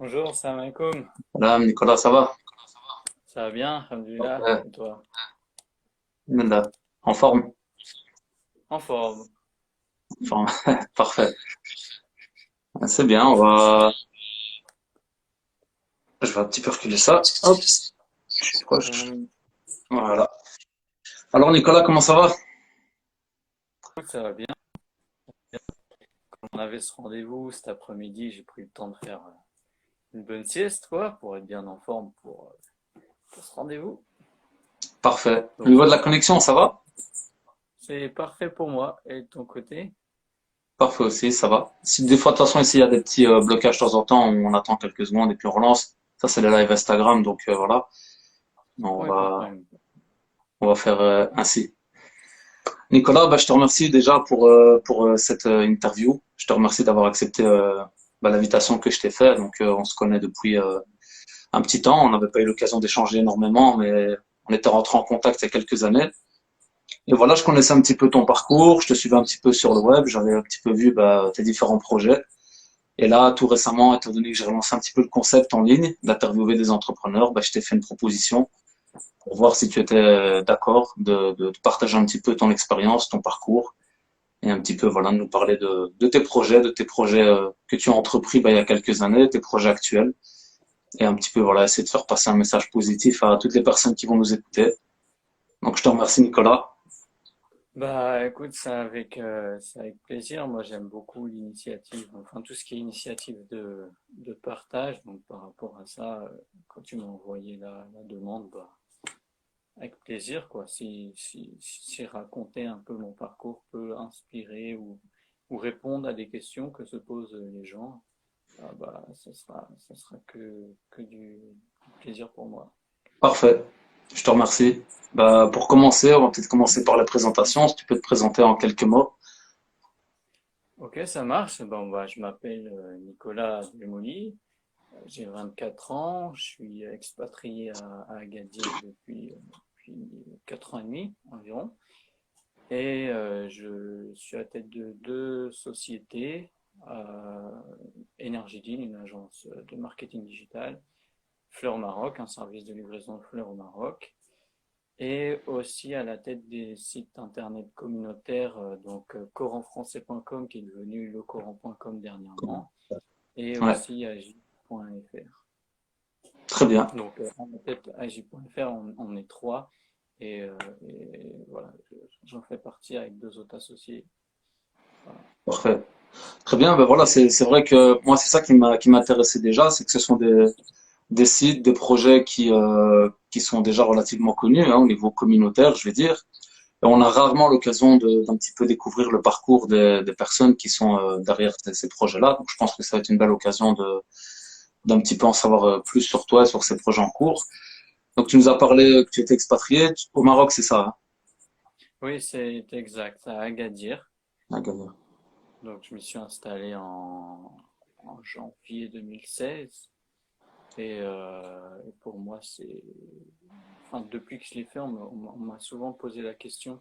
Bonjour, salam alaikum. Voilà, Nicolas, ça va? Ça va bien, alhamdoulilah. Ouais, Et toi? Alhamdoulilah. En forme? En forme. En forme. Parfait. C'est bien, je vais un petit peu reculer ça. Hop, je suis proche. Hum, Voilà. Alors, Nicolas, comment ça va? Écoute, ça va bien. On avait ce rendez-vous cet après-midi, j'ai pris le temps de faire une bonne sieste, quoi, pour être bien en forme pour ce rendez-vous. Parfait. Au Donc, niveau de la connexion, ça va? c'est parfait pour moi. Et de ton côté? Parfait aussi, ça va. Si des fois, de toute façon, ici, il y a des petits blocages de temps en temps, on attend quelques secondes et puis on relance. Ça, c'est les live Instagram, donc voilà. On Oui, pas de va, problème. on va faire ainsi. Nicolas, bah, je te remercie déjà pour cette interview. Je te remercie d'avoir accepté l'invitation que je t'ai faite. Donc, on se connaît depuis un petit temps. On n'avait pas eu l'occasion d'échanger énormément, mais on était rentré en contact il y a quelques années. Et voilà, je connaissais un petit peu ton parcours, je te suivais un petit peu sur le web, j'avais un petit peu vu tes différents projets. Et là, tout récemment, étant donné que j'ai relancé un petit peu le concept en ligne, d'interviewer des entrepreneurs, je t'ai fait une proposition pour voir si tu étais d'accord de partager un petit peu ton expérience, ton parcours, et un petit peu voilà, de nous parler de tes projets que tu as entrepris il y a quelques années, tes projets actuels et un petit peu voilà essayer de faire passer un message positif à toutes les personnes qui vont nous écouter. Donc je te remercie Nicolas. Bah, écoute, c'est avec plaisir. Moi, j'aime beaucoup l'initiative, enfin, tout ce qui est initiative de partage. Donc, par rapport à ça, quand tu m'as envoyé la demande, bah, avec plaisir, quoi. Si raconter un peu mon parcours peut inspirer ou répondre à des questions que se posent les gens, ah bah, ça sera que du plaisir pour moi. Parfait. Je te remercie. Pour commencer, on va peut-être commencer par la présentation. Si tu peux te présenter en quelques mots. Ok, ça marche. Bon, bah, je m'appelle Nicolas Demoli, j'ai 24 ans, je suis expatrié à Agadir depuis 4 ans et demi environ. Et je suis à la tête de deux sociétés, euh, Energy une agence de marketing digital, Fleur Maroc, un service de livraison de fleurs au Maroc, et aussi à la tête des sites internet communautaires, donc coranfrançais.com qui est devenu lecoran.com dernièrement, et Ouais, aussi agi.fr. très bien. Donc à la tête agi.fr, on est trois, et, euh, et voilà, j'en fais partie avec deux autres associés. Voilà. Parfait. Très bien. Ben voilà, c'est vrai que moi c'est ça qui m'intéressait déjà, c'est que ce sont des sites, des projets qui sont déjà relativement connus au niveau communautaire, je vais dire. Et on a rarement l'occasion d'un petit peu découvrir le parcours des personnes qui sont derrière ces projets-là. Donc je pense que ça va être une belle occasion d'un petit peu en savoir plus sur toi et sur ces projets en cours. Donc tu nous as parlé que tu étais expatrié au Maroc, c'est ça, hein? Oui, c'est exact, à Agadir. À Agadir. Donc, je m'y suis installé en janvier 2016. Et pour moi, enfin, depuis que je l'ai fait, on m'a souvent posé la question,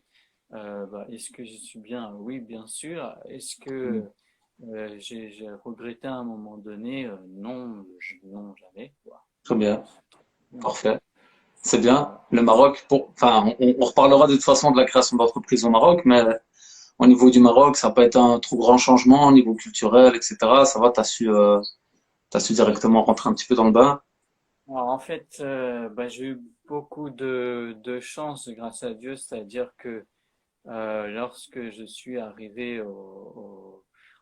bah, est-ce que j'y suis bien? Oui, bien sûr. Est-ce Mm. que j'ai regretté à un moment donné? Non, non, jamais, quoi. Très bien, Bien. parfait. C'est bien. Voilà. Le Maroc, enfin, on reparlera de toute façon de la création d'entreprise au Maroc, mais au niveau du Maroc, ça n'a pas été un trop grand changement au niveau culturel, etc. Ça va, t'as su directement rentrer un petit peu dans le bain. Alors, en fait, bah, j'ai eu beaucoup de chance grâce à Dieu, c'est-à-dire que lorsque je suis arrivé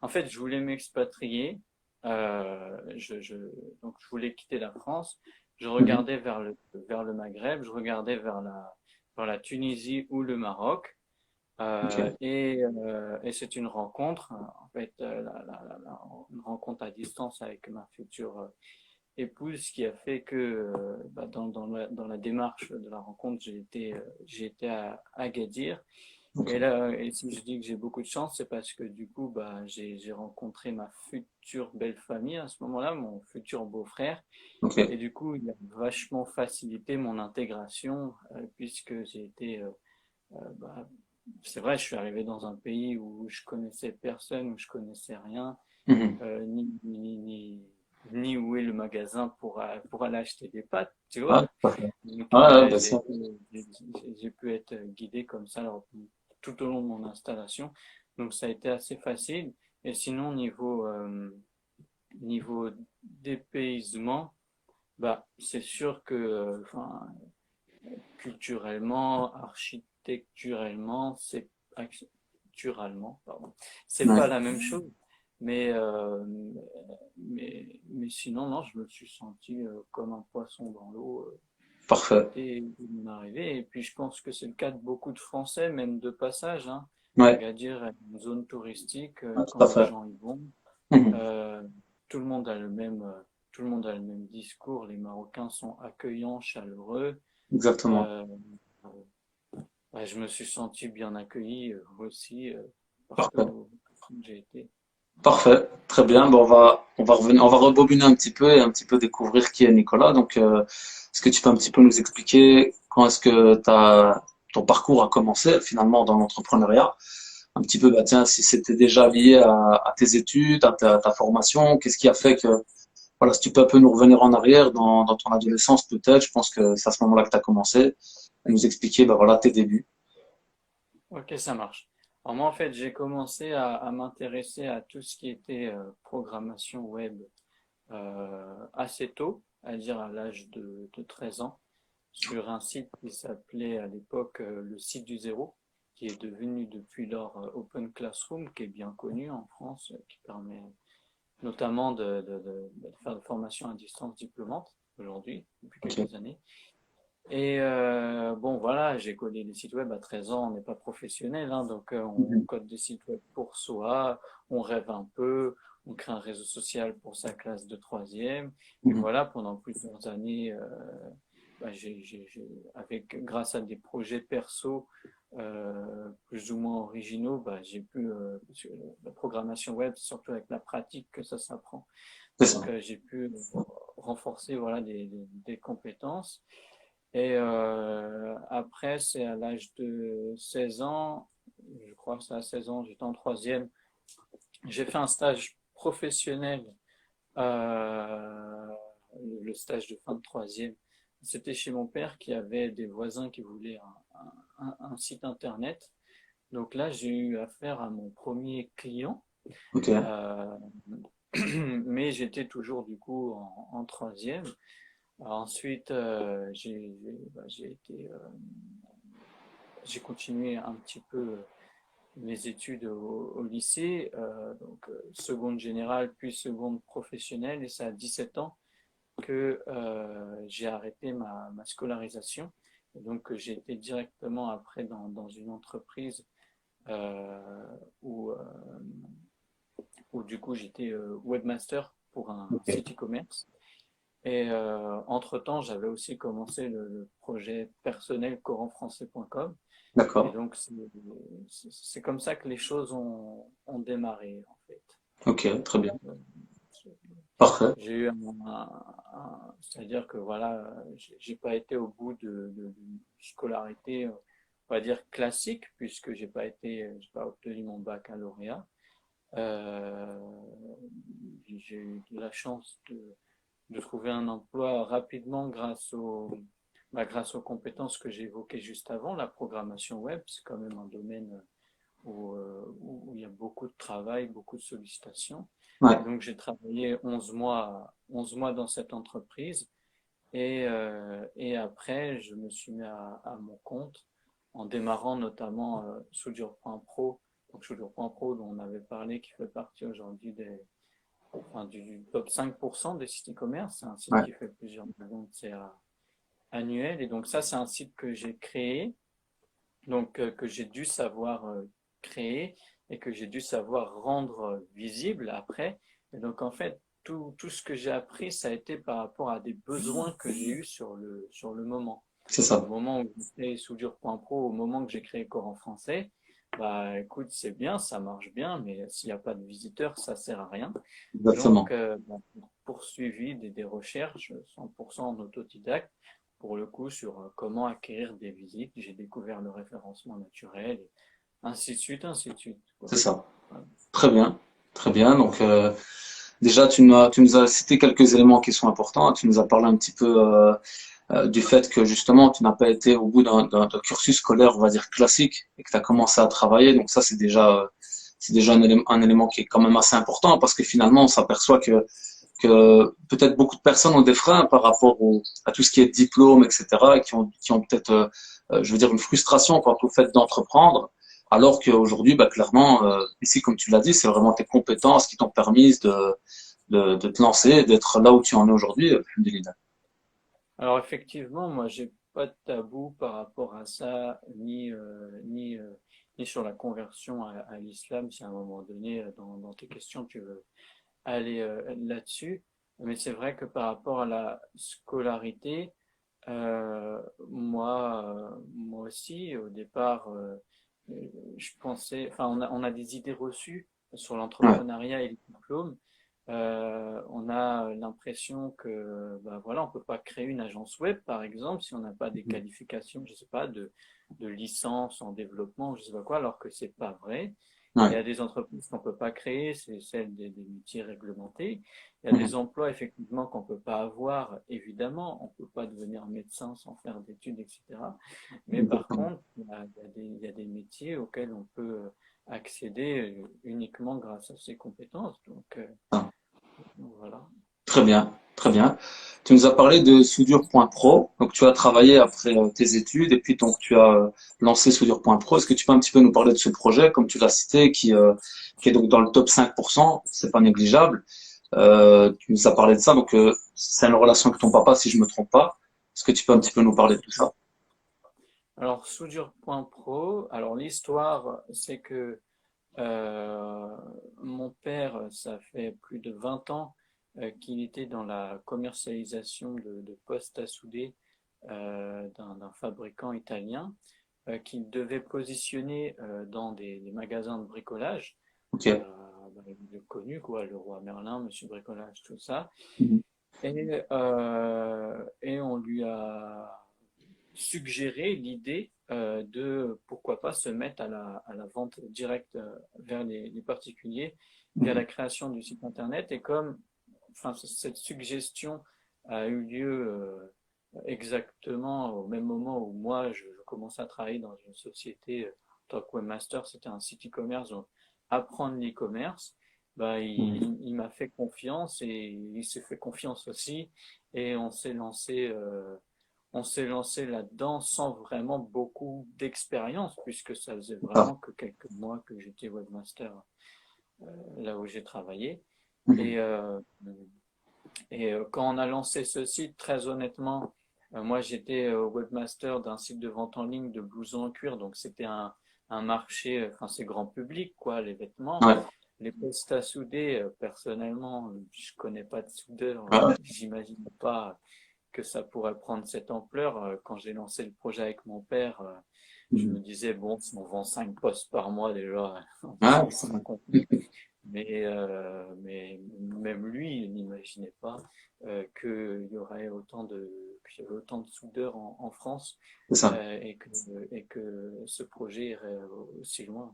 En fait, je voulais m'expatrier. Donc, je voulais quitter la France. Je Mhm. regardais vers le Maghreb, je regardais vers la Tunisie ou le Maroc. Ok. Et c'est une rencontre, en fait, une rencontre à distance avec ma future épouse qui a fait que bah, dans la démarche de la rencontre, j'ai été à Agadir. Ok. Et là, et si je dis que j'ai beaucoup de chance, c'est parce que du coup, bah, j'ai rencontré ma future belle famille à ce moment-là, mon futur beau-frère. Et Ok. du coup, il a vachement facilité mon intégration, puisque j'ai été, bah, c'est vrai, je suis arrivé dans un pays où je connaissais personne, où je connaissais rien, Mhm. euh, ni, ni, ni, ni où est le magasin pour aller acheter des pâtes, tu Ouais, vois. tout à fait. Donc, Ouais, ouais, bien sûr. j'ai pu être guidé comme ça alors, tout au long de mon installation. Donc, ça a été assez facile. Et sinon, niveau dépaysement, bah, c'est sûr que, enfin, culturellement, architecturellement, architecturalement, pardon, c'est Ouais, pas la même chose. Mais, mais sinon, non, je me suis senti comme un poisson dans l'eau parfait. dès mon arrivée. Et puis, je pense que c'est le cas de beaucoup de Français, même de passage, hein. Ouais, Agadir est une zone touristique. ouais, tout Quand à les fait. gens y vont, Mhm. euh, tout le monde a tout le monde a le même discours. Les Marocains sont accueillants, chaleureux. Exactement. Euh, ouais, je me suis senti bien accueilli aussi Parfait. partout où j'ai été. Parfait. Très bien. Bon, on va revenir, on va rebobiner un petit peu et un petit peu découvrir qui est Nicolas. Donc, est-ce que tu peux un petit peu nous expliquer quand est-ce que ton parcours a commencé finalement dans l'entrepreneuriat? Un petit peu, bah, tiens, si c'était déjà lié à tes études, à ta formation, qu'est-ce qui a fait que, voilà, si tu peux un peu nous revenir en arrière dans ton adolescence peut-être, je pense que c'est à ce moment-là que tu as commencé à nous expliquer, bah, voilà, tes débuts. Ok, ça marche. Alors moi, en fait, j'ai commencé à m'intéresser à tout ce qui était programmation web assez tôt, à dire à l'âge de 13 ans, sur un site qui s'appelait à l'époque le site du zéro, qui est devenu depuis lors Open Classroom, qui est bien connu en France, qui permet notamment de faire des formations à distance diplômantes aujourd'hui, depuis Ok. quelques années. Et bon, voilà, j'ai codé des sites web à 13 ans, on n'est pas professionnel, hein, donc on Mhm. code des sites web pour soi, on rêve un peu, on crée un réseau social pour sa classe de troisième, et Mhm. voilà, pendant plusieurs années, bah, grâce à des projets perso plus ou moins originaux, bah, j'ai pu, parce que la programmation web, c'est surtout avec la pratique que ça s'apprend. C'est Donc, ça. j'ai pu renforcer voilà, des compétences. Et après, c'est à l'âge de 16 ans, je crois que c'est à 16 ans, j'étais en troisième, j'ai fait un stage professionnel, euh, le stage de fin de troisième. C'était chez mon père qui avait des voisins qui voulaient un site internet. Donc là, j'ai eu affaire à mon premier client, Ok. euh, mais j'étais toujours du coup en troisième. Ensuite, j'ai continué un petit peu mes études au lycée, donc seconde générale puis seconde professionnelle, et c'est à 17 ans que j'ai arrêté ma scolarisation. Et donc j'ai été directement après dans une entreprise euh, où, euh, où du coup j'étais webmaster pour un Ok. site e-commerce. Et entre-temps, j'avais aussi commencé le projet personnel coranfrançais.com. Et D'accord. donc, c'est comme ça que les choses ont démarré, en fait. Ok. Très bien. Euh, Parfait. J'ai eu c'est-à-dire que voilà, j'ai pas été au bout d'une scolarité, on va dire classique, puisque j'ai pas obtenu mon baccalauréat. Euh, j'ai eu de la chance de trouver un emploi rapidement grâce aux compétences que j'ai évoquées juste avant. La programmation web, c'est quand même un domaine où il y a beaucoup de travail, beaucoup de sollicitations. Ouais. Et donc, j'ai travaillé 11 mois dans cette entreprise. Et après, je me suis mis à mon compte en démarrant notamment Soudure.pro. Donc, Soudure.pro, dont on avait parlé, qui fait partie aujourd'hui du top 5% des sites e-commerce. C'est un site Ouais. qui fait plusieurs millions de CA annuels. Et donc, ça, c'est un site que j'ai créé, donc que j'ai dû savoir créer et que j'ai dû savoir rendre visible après. Et donc, en fait, tout ce que j'ai appris, ça a été par rapport à des besoins que j'ai eus sur le moment. C'est Au ça. moment où j'ai créé Soudure.pro, au moment que j'ai créé Coran Français, bah écoute, c'est bien, ça marche bien, mais s'il n'y a pas de visiteurs, ça sert à rien. Donc, Exactement. bah, j'ai poursuivi des recherches 100% en autodidacte, pour le coup, sur comment acquérir des visites. J'ai découvert le référencement naturel, et ainsi de suite, ainsi de suite, C'est quoi. ça. Voilà. Très bien. Très bien. Donc, Déjà, tu nous as cité quelques éléments qui sont importants. Tu nous as parlé un petit peu du fait que justement, tu n'as pas été au bout d'un cursus scolaire, on va dire classique, et que tu as commencé à travailler. Donc ça, c'est déjà un élément qui est quand même assez important parce que finalement, on s'aperçoit que peut-être beaucoup de personnes ont des freins par rapport à tout ce qui est diplôme, etc., et qui ont peut-être, je veux dire, une frustration quant au fait d'entreprendre, alors qu'aujourd'hui, bah, clairement, ici, comme tu l'as dit, c'est vraiment tes compétences qui t'ont permis de te lancer, d'être là où tu en es aujourd'hui, alhamdoulilah. Alors effectivement, moi j'ai pas de tabou par rapport à ça, ni sur la conversion à l'islam, si à un moment donné dans tes questions tu veux aller là-dessus. Mais c'est vrai que par rapport à la scolarité, moi aussi au départ, je pensais, enfin on a des idées reçues sur Ouais. l'entrepreneuriat et les diplômes. On a l'impression que, ben voilà, on peut pas créer une agence web, par exemple, si on n'a pas des qualifications, je sais pas, de licence en développement, je sais pas quoi, alors que c'est pas vrai. Il y Ouais. a des entreprises qu'on peut pas créer, c'est celles des métiers réglementés. Il y a des Mhm. emplois, effectivement, qu'on peut pas avoir, évidemment. On peut pas devenir médecin sans faire d'études, etc. Mais par Exactement. contre, il y a des métiers auxquels on peut accéder uniquement grâce à ses compétences. Ah. Voilà. Très bien, très bien. Tu nous as parlé de soudure.pro. Donc, tu as travaillé après tes études et puis donc tu as lancé soudure.pro. Est-ce que tu peux un petit peu nous parler de ce projet, comme tu l'as cité, qui est donc dans le top 5%, c'est pas négligeable. Tu nous as parlé de ça, donc c'est une relation avec ton papa, si je me trompe pas. Est-ce que tu peux un petit peu nous parler de tout ça? Alors, soudure.pro, alors l'histoire, c'est que euh, mon père, ça fait plus de 20 ans qu'il était dans la commercialisation de postes à souder d'un fabricant italien qu'il devait positionner dans des magasins de bricolage. Ok. Euh, il est connu, quoi, le roi Merlin, Monsieur Bricolage, tout ça. Mhm. Et on lui a suggéré l'idée de pourquoi pas se mettre à la vente directe vers les particuliers via Mhm. la création du site internet. Et comme enfin, cette suggestion a eu lieu exactement au même moment où moi je commençais à travailler dans une société en tant que webmaster, c'était un site e-commerce, donc apprendre l'e-commerce. Bah, Mhm. il m'a fait confiance et il s'est fait confiance aussi et on s'est lancé là-dedans sans vraiment beaucoup d'expérience, puisque ça faisait Ah. vraiment que quelques mois que j'étais webmaster là où j'ai travaillé. Mhm. Et, euh, quand on a lancé ce site, très honnêtement, moi j'étais webmaster d'un site de vente en ligne de blousons en cuir, donc c'était un marché, enfin c'est grand public, quoi, les vêtements. Ouais. Les postes à souder, personnellement, je connais pas de soudeur, Ouais. j'imagine pas que ça pourrait prendre cette ampleur. Quand j'ai lancé le projet avec mon père, je Mhm. me disais, bon, si on vend 5 postes par mois déjà, Ouais. c'est pas compliqué. Mais même lui, il n'imaginait pas qu'il y aurait autant de soudeurs en France C'est ça. et que ce projet irait aussi loin.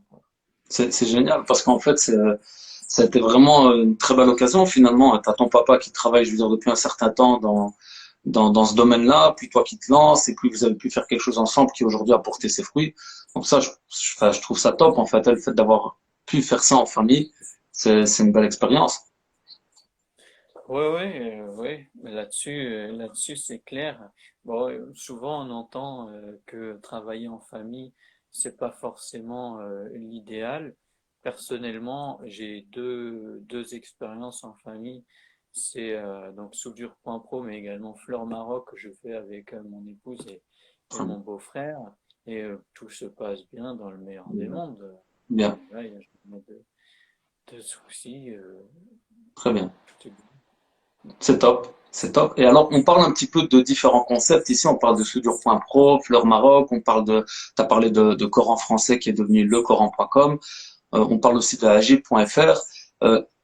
C'est génial parce qu'en fait, c'était vraiment une très belle occasion finalement. T'as ton papa qui travaille, je veux dire, depuis un certain temps dans ce domaine-là, puis toi qui te lances, et puis vous avez pu faire quelque chose ensemble qui aujourd'hui a porté ses fruits. Donc ça, enfin, je trouve ça top en fait, le fait d'avoir pu faire ça en famille, c'est une belle expérience. Oui, oui, oui. Là-dessus, c'est clair. Bon, souvent on entend que travailler en famille, c'est pas forcément l'idéal. Personnellement, j'ai deux expériences en famille. C'est donc soudure.pro, mais également Fleur Maroc que je fais avec mon épouse et Très bien. mon beau-frère. Et tout se passe bien dans le meilleur des mondes. Bien, Là, il n'y a jamais de soucis. très bien. Tout est bien. C'est top, c'est top. Et alors, on parle un petit peu de différents concepts. Ici, on parle de soudure.pro, Fleur Maroc, t'as parlé de Coran français qui est devenu le Coran.com. On parle aussi de agile.fr.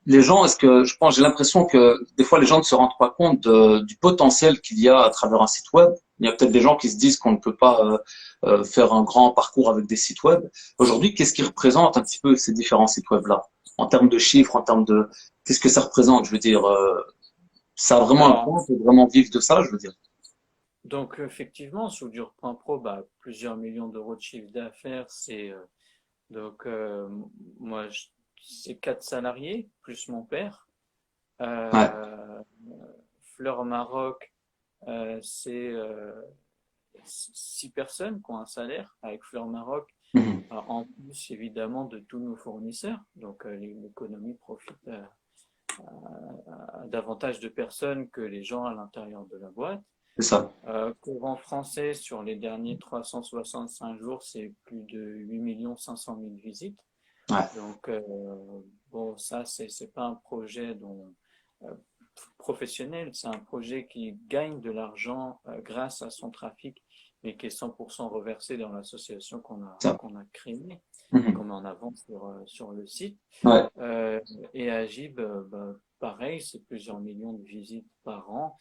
Les gens, est-ce que je pense, j'ai l'impression que des fois les gens ne se rendent pas compte du potentiel qu'il y a à travers un site web. Il y a peut-être des gens qui se disent qu'on ne peut pas faire un grand parcours avec des sites web. Aujourd'hui, qu'est-ce qui représente un petit peu ces différents sites web-là, en termes de chiffres, en termes qu'est-ce que ça représente? Je veux dire, ça a vraiment un Alors, point, on peut vraiment vivre de ça, je veux dire. donc effectivement, Soudure.pro, bah, plusieurs millions d'euros de chiffre d'affaires, donc moi, c'est 4 salariés plus mon père. Ouais. Euh, Fleur Maroc, c'est 6 personnes qui ont un salaire avec Fleur Maroc, Mhm. en plus évidemment de tous nos fournisseurs. Donc l'économie profite à davantage de personnes que les gens à l'intérieur de la boîte. C'est ça. Courant français, sur les derniers 365 jours, c'est plus de 8 500 000 visites. Ouais. Donc, bon, ça, c'est pas un projet euh, professionnel, c'est un projet qui gagne de l'argent grâce à son trafic, mais qui est 100% reversé dans l'association Ça. qu'on a créée et Mhm. qu'on met en avant sur le site. Ouais. Euh, et Agib, bah, pareil, c'est plusieurs millions de visites par an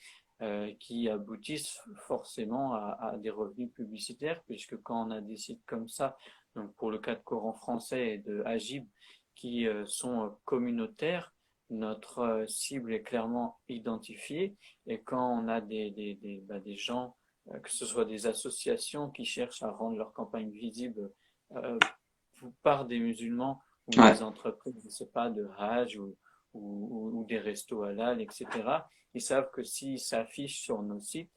qui aboutissent forcément à des revenus publicitaires, puisque quand on a des sites comme ça, donc pour le cas de Coran français et de Agib, qui sont communautaires, notre cible est clairement identifiée. Et quand on a des gens, que ce soit des associations qui cherchent à rendre leur campagne visible euh, par des musulmans, ou Ouais. des entreprises, je ne sais pas, de Hajj ou des restos halal, etc. Ils savent que s'ils s'affichent sur nos sites,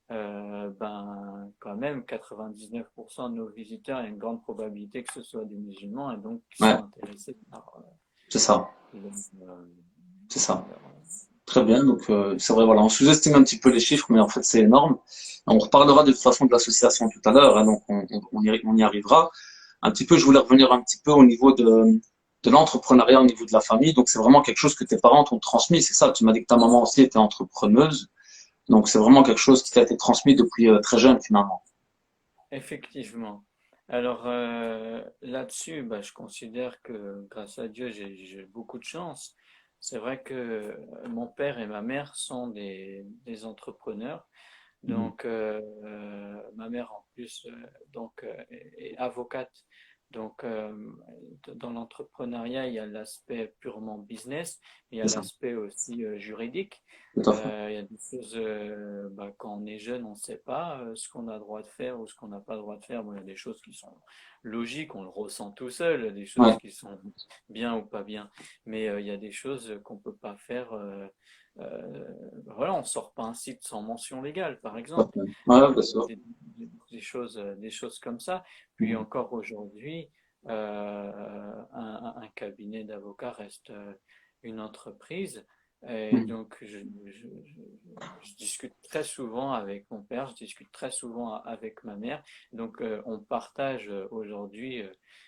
ben, quand même, 99% de nos visiteurs, il y a une grande probabilité que ce soit des musulmans et donc qui Ouais. sont intéressés par C'est ça. leur, C'est ça. leur- Très bien. Donc, c'est vrai, voilà. On sous-estime un petit peu les chiffres, mais en fait, c'est énorme. On reparlera de toute façon de l'association tout à l'heure, hein, donc on y arrivera. Un petit peu, je voulais revenir un petit peu au niveau de l'entrepreneuriat, au niveau de la famille. Donc, c'est vraiment quelque chose que tes parents t'ont transmis, c'est ça? Tu m'as dit que ta maman aussi était entrepreneuse. Donc, c'est vraiment quelque chose qui t'a été transmis depuis très jeune, finalement. Effectivement. Alors là-dessus, bah, je considère que grâce à Dieu, j'ai beaucoup de chance. C'est vrai que mon père et ma mère sont des entrepreneurs. Mhm. Donc, ma mère en plus est avocate. Donc, dans l'entrepreneuriat, il y a l'aspect purement business, mais il y a C'est ça. l'aspect aussi juridique. Tout à fait. Il y a des choses, bah, quand on est jeune, on ne sait pas ce qu'on a le droit de faire ou ce qu'on n'a pas le droit de faire. Bon, il y a des choses qui sont logiques, on le ressent tout seul, des choses Ouais. qui sont bien ou pas bien. Mais il y a des choses qu'on ne peut pas faire. Voilà, on sort pas un site sans mention légale, par Tout à exemple. fait. Ouais, bien Euh, sûr. des, des choses comme ça. Puis Mhm. encore aujourd'hui, un cabinet d'avocats reste une entreprise. Et Mhm. donc, je discute très souvent avec mon père, je discute très souvent avec ma mère. Donc, on partage aujourd'hui,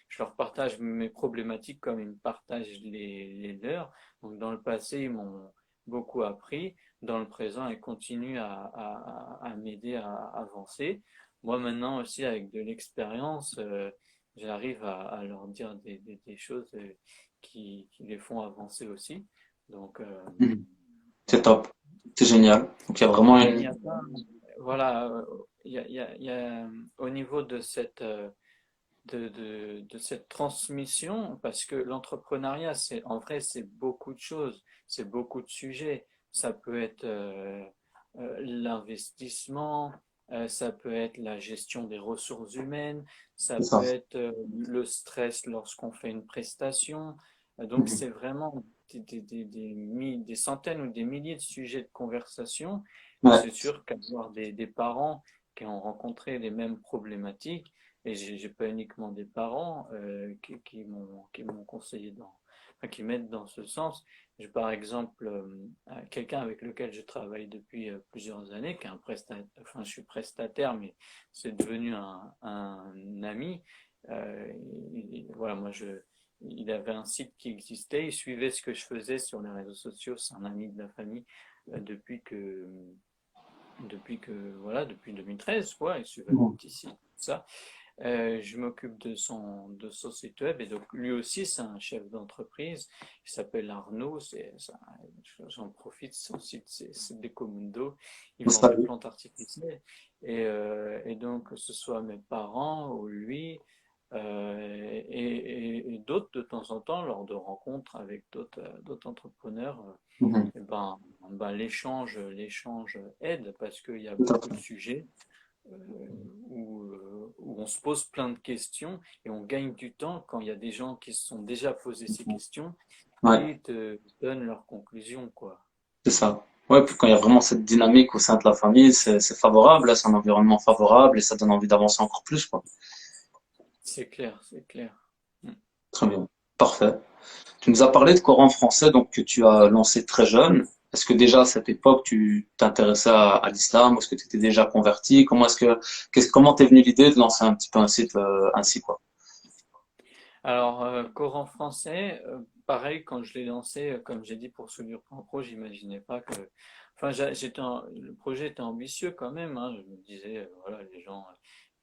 je leur partage mes problématiques comme ils me partagent les leurs. Donc, dans le passé, ils m'ont beaucoup appris. Dans le présent, ils continuent à m'aider à avancer. Moi, maintenant aussi, avec de l'expérience, j'arrive à leur dire des choses qui les font avancer aussi. Donc, Mhm. C'est top. C'est génial. Donc, il y a vraiment mais il une... n'y a pas, voilà, il y a, au niveau de de cette transmission, parce que l'entrepreneuriat, en vrai, c'est beaucoup de choses, c'est beaucoup de sujets. Ça peut être l'investissement, ça peut être la gestion des ressources humaines, ça C'est peut ça. être le stress lorsqu'on fait une prestation. Donc, Mhm. c'est vraiment des centaines ou des milliers de sujets de conversation. Et Ouais. c'est sûr qu'avoir des parents qui ont rencontré les mêmes problématiques, et j'ai pas uniquement des parents qui m'ont conseillé enfin, qui m'aident dans ce sens. J'ai par exemple quelqu'un avec lequel je travaille depuis plusieurs années, qui est un prestataire, enfin je suis prestataire, mais c'est devenu un ami. Voilà, il avait un site qui existait, il suivait ce que je faisais sur les réseaux sociaux, c'est un ami de la famille depuis 2013, quoi, il suivait mon Mhm. petit site, ça. Je m'occupe de son site web et donc lui aussi c'est un chef d'entreprise. Il s'appelle Arnaud. J'en profite. Son site c'est Decomundo. Il C'est vend ça. des plantes artificielles et donc que ce soit mes parents ou lui. Et d'autres, de temps en temps, lors de rencontres avec d'autres entrepreneurs, Mhm. eh l'échange aide parce qu'il y a Tout à beaucoup de fait. sujets où on se pose plein de questions et on gagne du temps quand il y a des gens qui se sont déjà posé ces questions Ouais, qui te donnent leurs conclusions, quoi. c'est ça. Ouais, puis quand il y a vraiment cette dynamique au sein de la famille, c'est favorable, là, c'est un environnement favorable et ça donne envie d'avancer encore plus, quoi. C'est clair, c'est clair. Mm. Très bien. Parfait. Tu nous as parlé de Coran français, donc que tu as lancé très jeune. Est-ce que déjà à cette époque tu t'intéressais à l'islam ou est-ce que tu étais déjà converti? Comment t'es venue l'idée de lancer un petit peu un site ainsi quoi? Alors, Coran français, pareil, quand je l'ai lancé, comme j'ai dit pour Soulure Pro, j'imaginais pas que. Enfin, le projet était ambitieux quand même, hein. Je me disais, voilà, les gens.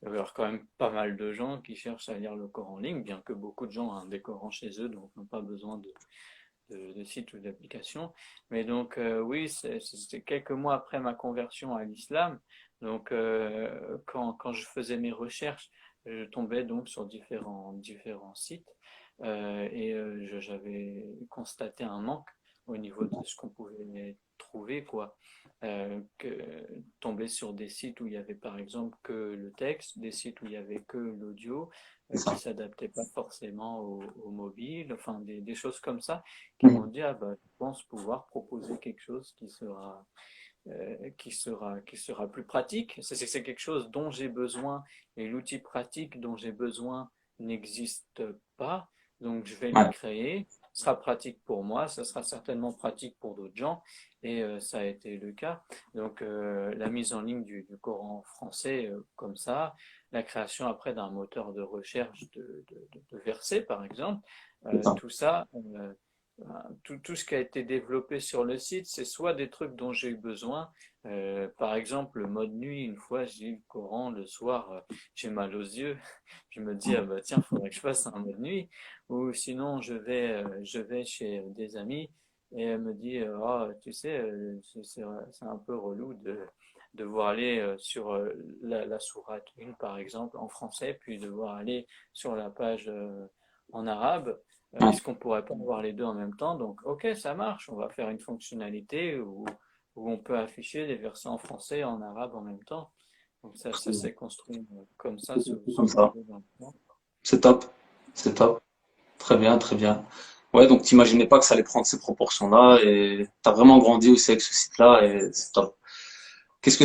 Il va y avoir quand même pas mal de gens qui cherchent à lire le Coran en ligne, bien que beaucoup de gens ont un des Corans chez eux, donc n'ont pas besoin de site ou d'application. Mais donc, oui, c'était quelques mois après ma conversion à l'islam. Donc, quand je faisais mes recherches, je tombais donc sur différents sites j'avais constaté un manque au niveau de ce qu'on pouvait trouver, quoi. Que tomber sur des sites où il y avait par exemple que le texte, des sites où il y avait que l'audio, C'est qui ça. s'adaptaient pas forcément au mobile, enfin des choses comme ça qui m'ont Mhm. dit, ah bah, je pense pouvoir proposer quelque chose qui sera plus pratique. C'est quelque chose dont j'ai besoin et l'outil pratique dont j'ai besoin n'existe pas. Donc je vais le Ouais, créer. Ce sera pratique pour moi, ça sera certainement pratique pour d'autres gens et ça a été le cas. Donc la mise en ligne du Coran français comme ça, la création après d'un moteur de recherche de versets par exemple, c'est ça. tout ça, tout ce qui a été développé sur le site, c'est soit des trucs dont j'ai eu besoin, par exemple le mode nuit, une fois j'ai lu le Coran le soir, j'ai mal aux yeux, je me dis ah bah tiens, faudrait que je fasse un mode nuit, ou sinon je vais chez des amis et elle me dit ah tu sais c'est un peu relou de devoir aller sur la sourate 1 par exemple en français, puis devoir aller sur la page en arabe. Ouais, Est-ce qu'on pourrait pas avoir les deux en même temps? Donc, ok, ça marche. On va faire une fonctionnalité où on peut afficher les versets en français et en arabe en même temps. Donc, ça s'est construit comme ça, ce comme ça. projet dans le temps. C'est top. C'est top. Très bien, très bien. Ouais, donc t'imaginais pas que ça allait prendre ces proportions-là et t'as vraiment grandi aussi avec ce site-là et c'est top. Qu'est-ce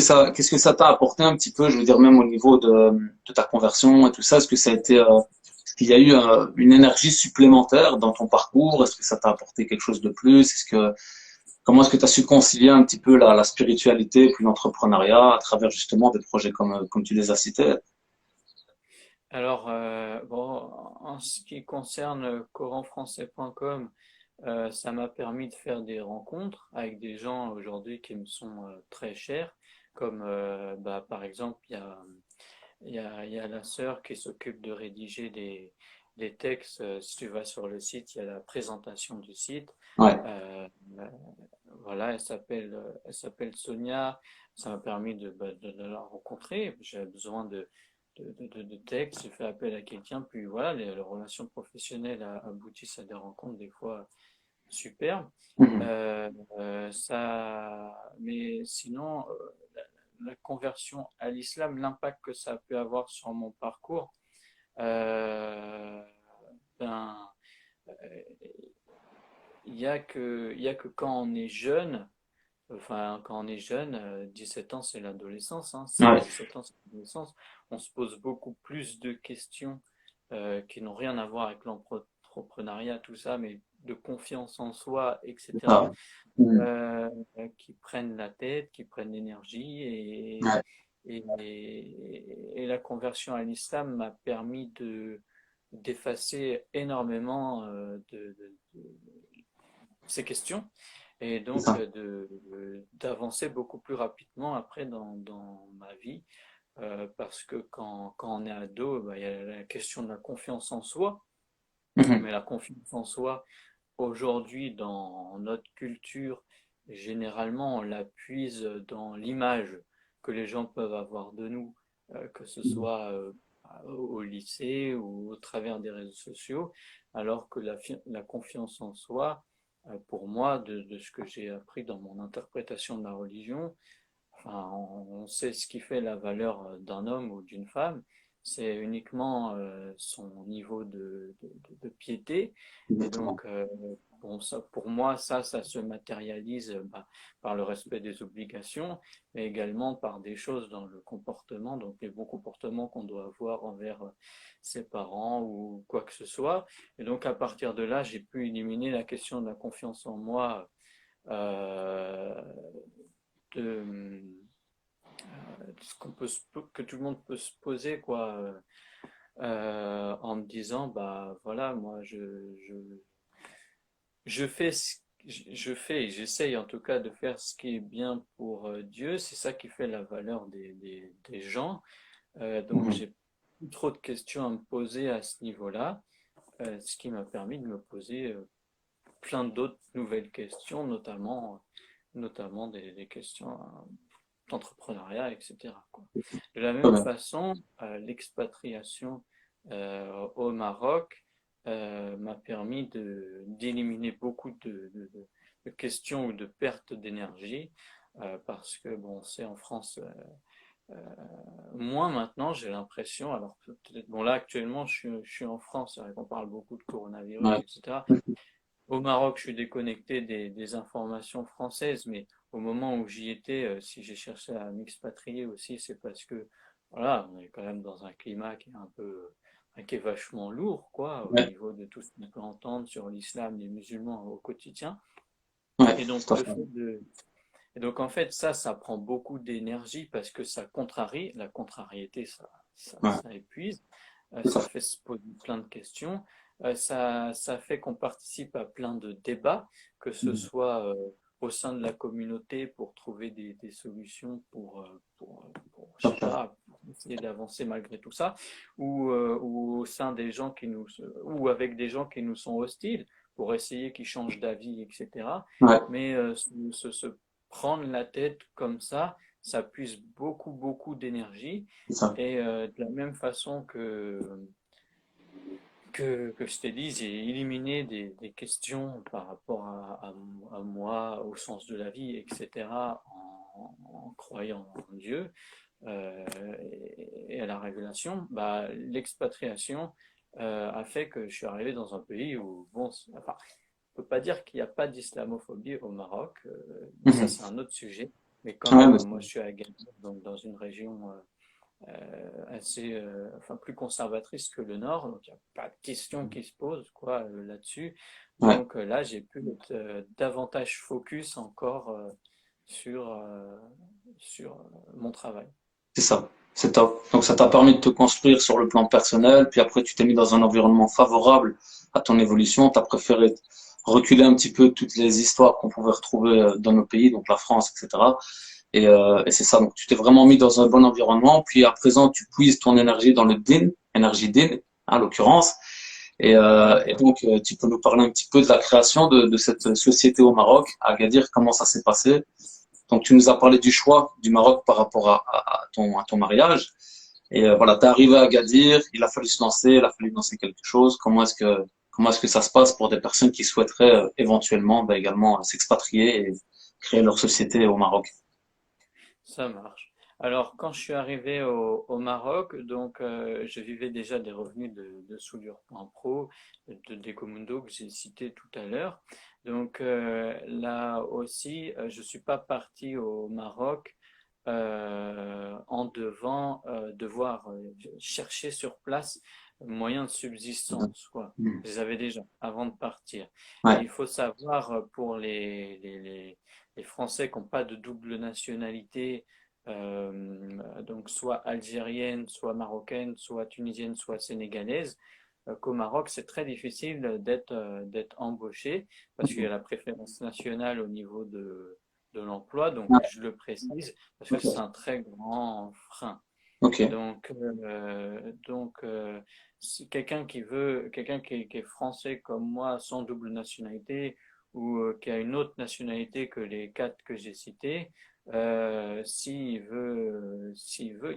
que ça t'a apporté un petit peu, je veux dire même au niveau de ta conversion et tout ça, est-ce que ça a été, est-ce qu'il y a eu une énergie supplémentaire dans ton parcours? Est-ce que ça t'a apporté quelque chose de plus? Comment est-ce que tu as su concilier un petit peu la spiritualité puis l'entrepreneuriat à travers justement des projets comme tu les as cités? Alors, bon, en ce qui concerne coranfrançais.com, ça m'a permis de faire des rencontres avec des gens aujourd'hui qui me sont très chers, comme bah, par exemple, il y a la sœur qui s'occupe de rédiger des textes. Si tu vas sur le site, il y a la présentation du site. Ouais. Euh, euh, voilà, elle s'appelle Sonia. Ça m'a permis de la rencontrer. J'avais besoin de textes. J'ai fait appel à quelqu'un. Puis voilà, les relations professionnelles aboutissent à des rencontres des fois superbes. Mhm. Euh, mais sinon, la conversion à l'islam, l'impact que ça a pu avoir sur mon parcours, euh, ben, euh, il y a que quand on est jeune, enfin, quand on est jeune, 17 ans, c'est l'adolescence, hein, Ouais. 16-17 ans, c'est l'adolescence, on se pose beaucoup plus de questions qui n'ont rien à voir avec l'entrepreneuriat, tout ça, mais de confiance en soi, etc., Ah. Mhm. euh, qui prennent la tête, qui prennent l'énergie. Ouais. Et la conversion à l'islam m'a permis d'effacer énormément de ces questions et C'est donc ça. d'avancer beaucoup plus rapidement après dans ma vie parce que quand on est ado, bah, il y a la question de la confiance en soi, Mhm. mais la confiance en soi, aujourd'hui, dans notre culture, généralement, on la puise dans l'image que les gens peuvent avoir de nous, que ce soit au lycée ou au travers des réseaux sociaux, alors que la confiance en soi, pour moi, de ce que j'ai appris dans mon interprétation de la religion, enfin, on sait ce qui fait la valeur d'un homme ou d'une femme, c'est uniquement son niveau de piété. Et Exactement. donc, bon, ça, pour moi, ça se matérialise par le respect des obligations, mais également par des choses dans le comportement, donc les bons comportements qu'on doit avoir envers ses parents ou quoi que ce soit. Et donc, à partir de là, j'ai pu éliminer la question de la confiance en moi euh, de ce que tout le monde peut se poser, quoi, en me disant, bah voilà, moi je fais je fais, et j'essaye en tout cas de faire ce qui est bien pour Dieu, c'est ça qui fait la valeur des gens. Donc Mhm. j'ai plus trop de questions à me poser à ce niveau-là, ce qui m'a permis de me poser plein d'autres nouvelles questions, notamment des questions d'entrepreneuriat, etc., quoi. De la Très même bien. façon, l'expatriation au Maroc m'a permis d'éliminer beaucoup de questions ou de pertes d'énergie parce que, bon, c'est en France, moins maintenant, j'ai l'impression, alors peut-être, bon là actuellement je suis en France, c'est vrai qu'on parle beaucoup de coronavirus, Ouais. etc. Au Maroc, je suis déconnecté des informations françaises, mais au moment où j'y étais, si j'ai cherché à m'expatrier aussi, c'est parce que voilà, on est quand même dans un climat qui est un peu, qui est vachement lourd, quoi, au Ouais. niveau de tout ce qu'on peut entendre sur l'islam, les musulmans au quotidien. Ouais, Et donc tout à le fait. fait de, et donc en fait ça prend beaucoup d'énergie parce que ça contrarie, la contrariété, Ouais, ça épuise, tout à ça fait. fait se poser plein de questions, ça fait qu'on participe à plein de débats, que ce Mhm. soit au sein de la communauté pour trouver des solutions Tout je à sais fait. pas, pour essayer d'avancer malgré tout ça, ou au sein des gens ou avec des gens qui nous sont hostiles pour essayer qu'ils changent d'avis, etc. Ouais, Mais se prendre la tête comme ça puise beaucoup, beaucoup d'énergie. c'est ça. Et de la même façon que je t'ai dit, j'ai éliminé des questions par rapport à moi, au sens de la vie, etc., en croyant en Dieu et à la révélation. Bah, l'expatriation a fait que je suis arrivé dans un pays où, bon, enfin, on ne peut pas dire qu'il n'y a pas d'islamophobie au Maroc, ça Mhm. c'est un autre sujet, mais quand Ouais, même, mais moi je suis à Agadir, donc dans une région assez, enfin plus conservatrice que le Nord, donc il n'y a pas de question qui se pose quoi là-dessus. ouais, Donc là, j'ai pu être davantage focus encore sur, sur mon travail. c'est ça. C'est top. Donc ça t'a permis de te construire sur le plan personnel, puis après tu t'es mis dans un environnement favorable à ton évolution. Tu as préféré reculer un petit peu toutes les histoires qu'on pouvait retrouver dans nos pays, donc la France, etc. Et c'est ça. Donc tu t'es vraiment mis dans un bon environnement. Puis à présent, tu puises ton énergie dans le din, énergie din, en l'occurrence. Et donc tu peux nous parler un petit peu de la création de cette société au Maroc, à Agadir, comment ça s'est passé. Donc, tu nous as parlé du choix du Maroc par rapport à ton mariage. Et voilà, t'es arrivé à Agadir, il a fallu se lancer, il a fallu lancer quelque chose. Comment est-ce que ça se passe pour des personnes qui souhaiteraient éventuellement également s'expatrier et créer leur société au Maroc? Ça marche. Alors, quand je suis arrivé au Maroc, donc je vivais déjà des revenus de Soudure.pro, de Decomundo que j'ai cité tout à l'heure. Donc là aussi, je ne suis pas parti au Maroc en devant devoir chercher sur place moyen de subsistance, quoi. Mhm. Je les avais déjà avant de partir. Et Ouais, il faut savoir pour les Français qui n'ont pas de double nationalité, donc soit algérienne, soit marocaine, soit tunisienne, soit sénégalaise, qu'au Maroc, c'est très difficile d'être embauché parce qu'il y a mhm. la préférence nationale au niveau de l'emploi, donc Ouais, je le précise parce que c'est ok, un très grand frein. ok, Donc, si quelqu'un qui est français comme moi, sans double nationalité, ou qui a une autre nationalité que les quatre que j'ai cités, s'il veut,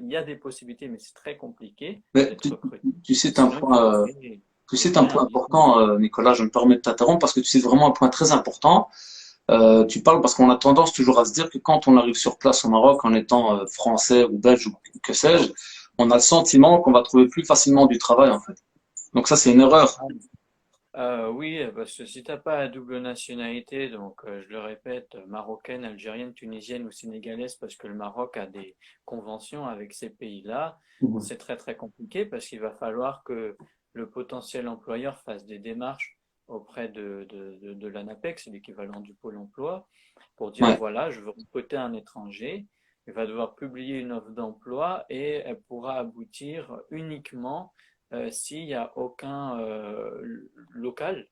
il y a des possibilités, mais c'est très compliqué Mais d'être recruté. tu cites un Sinon, il faut point, tu cites un créer un point business. important, Nicolas, je me permets de t'interrompre parce que tu cites vraiment un point très important. Tu parles parce qu'on a tendance toujours à se dire que quand on arrive sur place au Maroc en étant français ou belge ou que sais-je, on a le sentiment qu'on va trouver plus facilement du travail en fait. Donc ça, c'est une erreur. Oui, parce que si t'as pas la double nationalité, donc je le répète, marocaine, algérienne, tunisienne ou sénégalaise, parce que le Maroc a des conventions avec ces pays-là, Mhm. c'est très très compliqué parce qu'il va falloir que le potentiel employeur fasse des démarches auprès de l'ANAPEC, c'est l'équivalent du Pôle emploi, pour dire Ouais. voilà, je veux recruter un étranger. Il va devoir publier une offre d'emploi et elle pourra aboutir uniquement s'il n'y a aucun local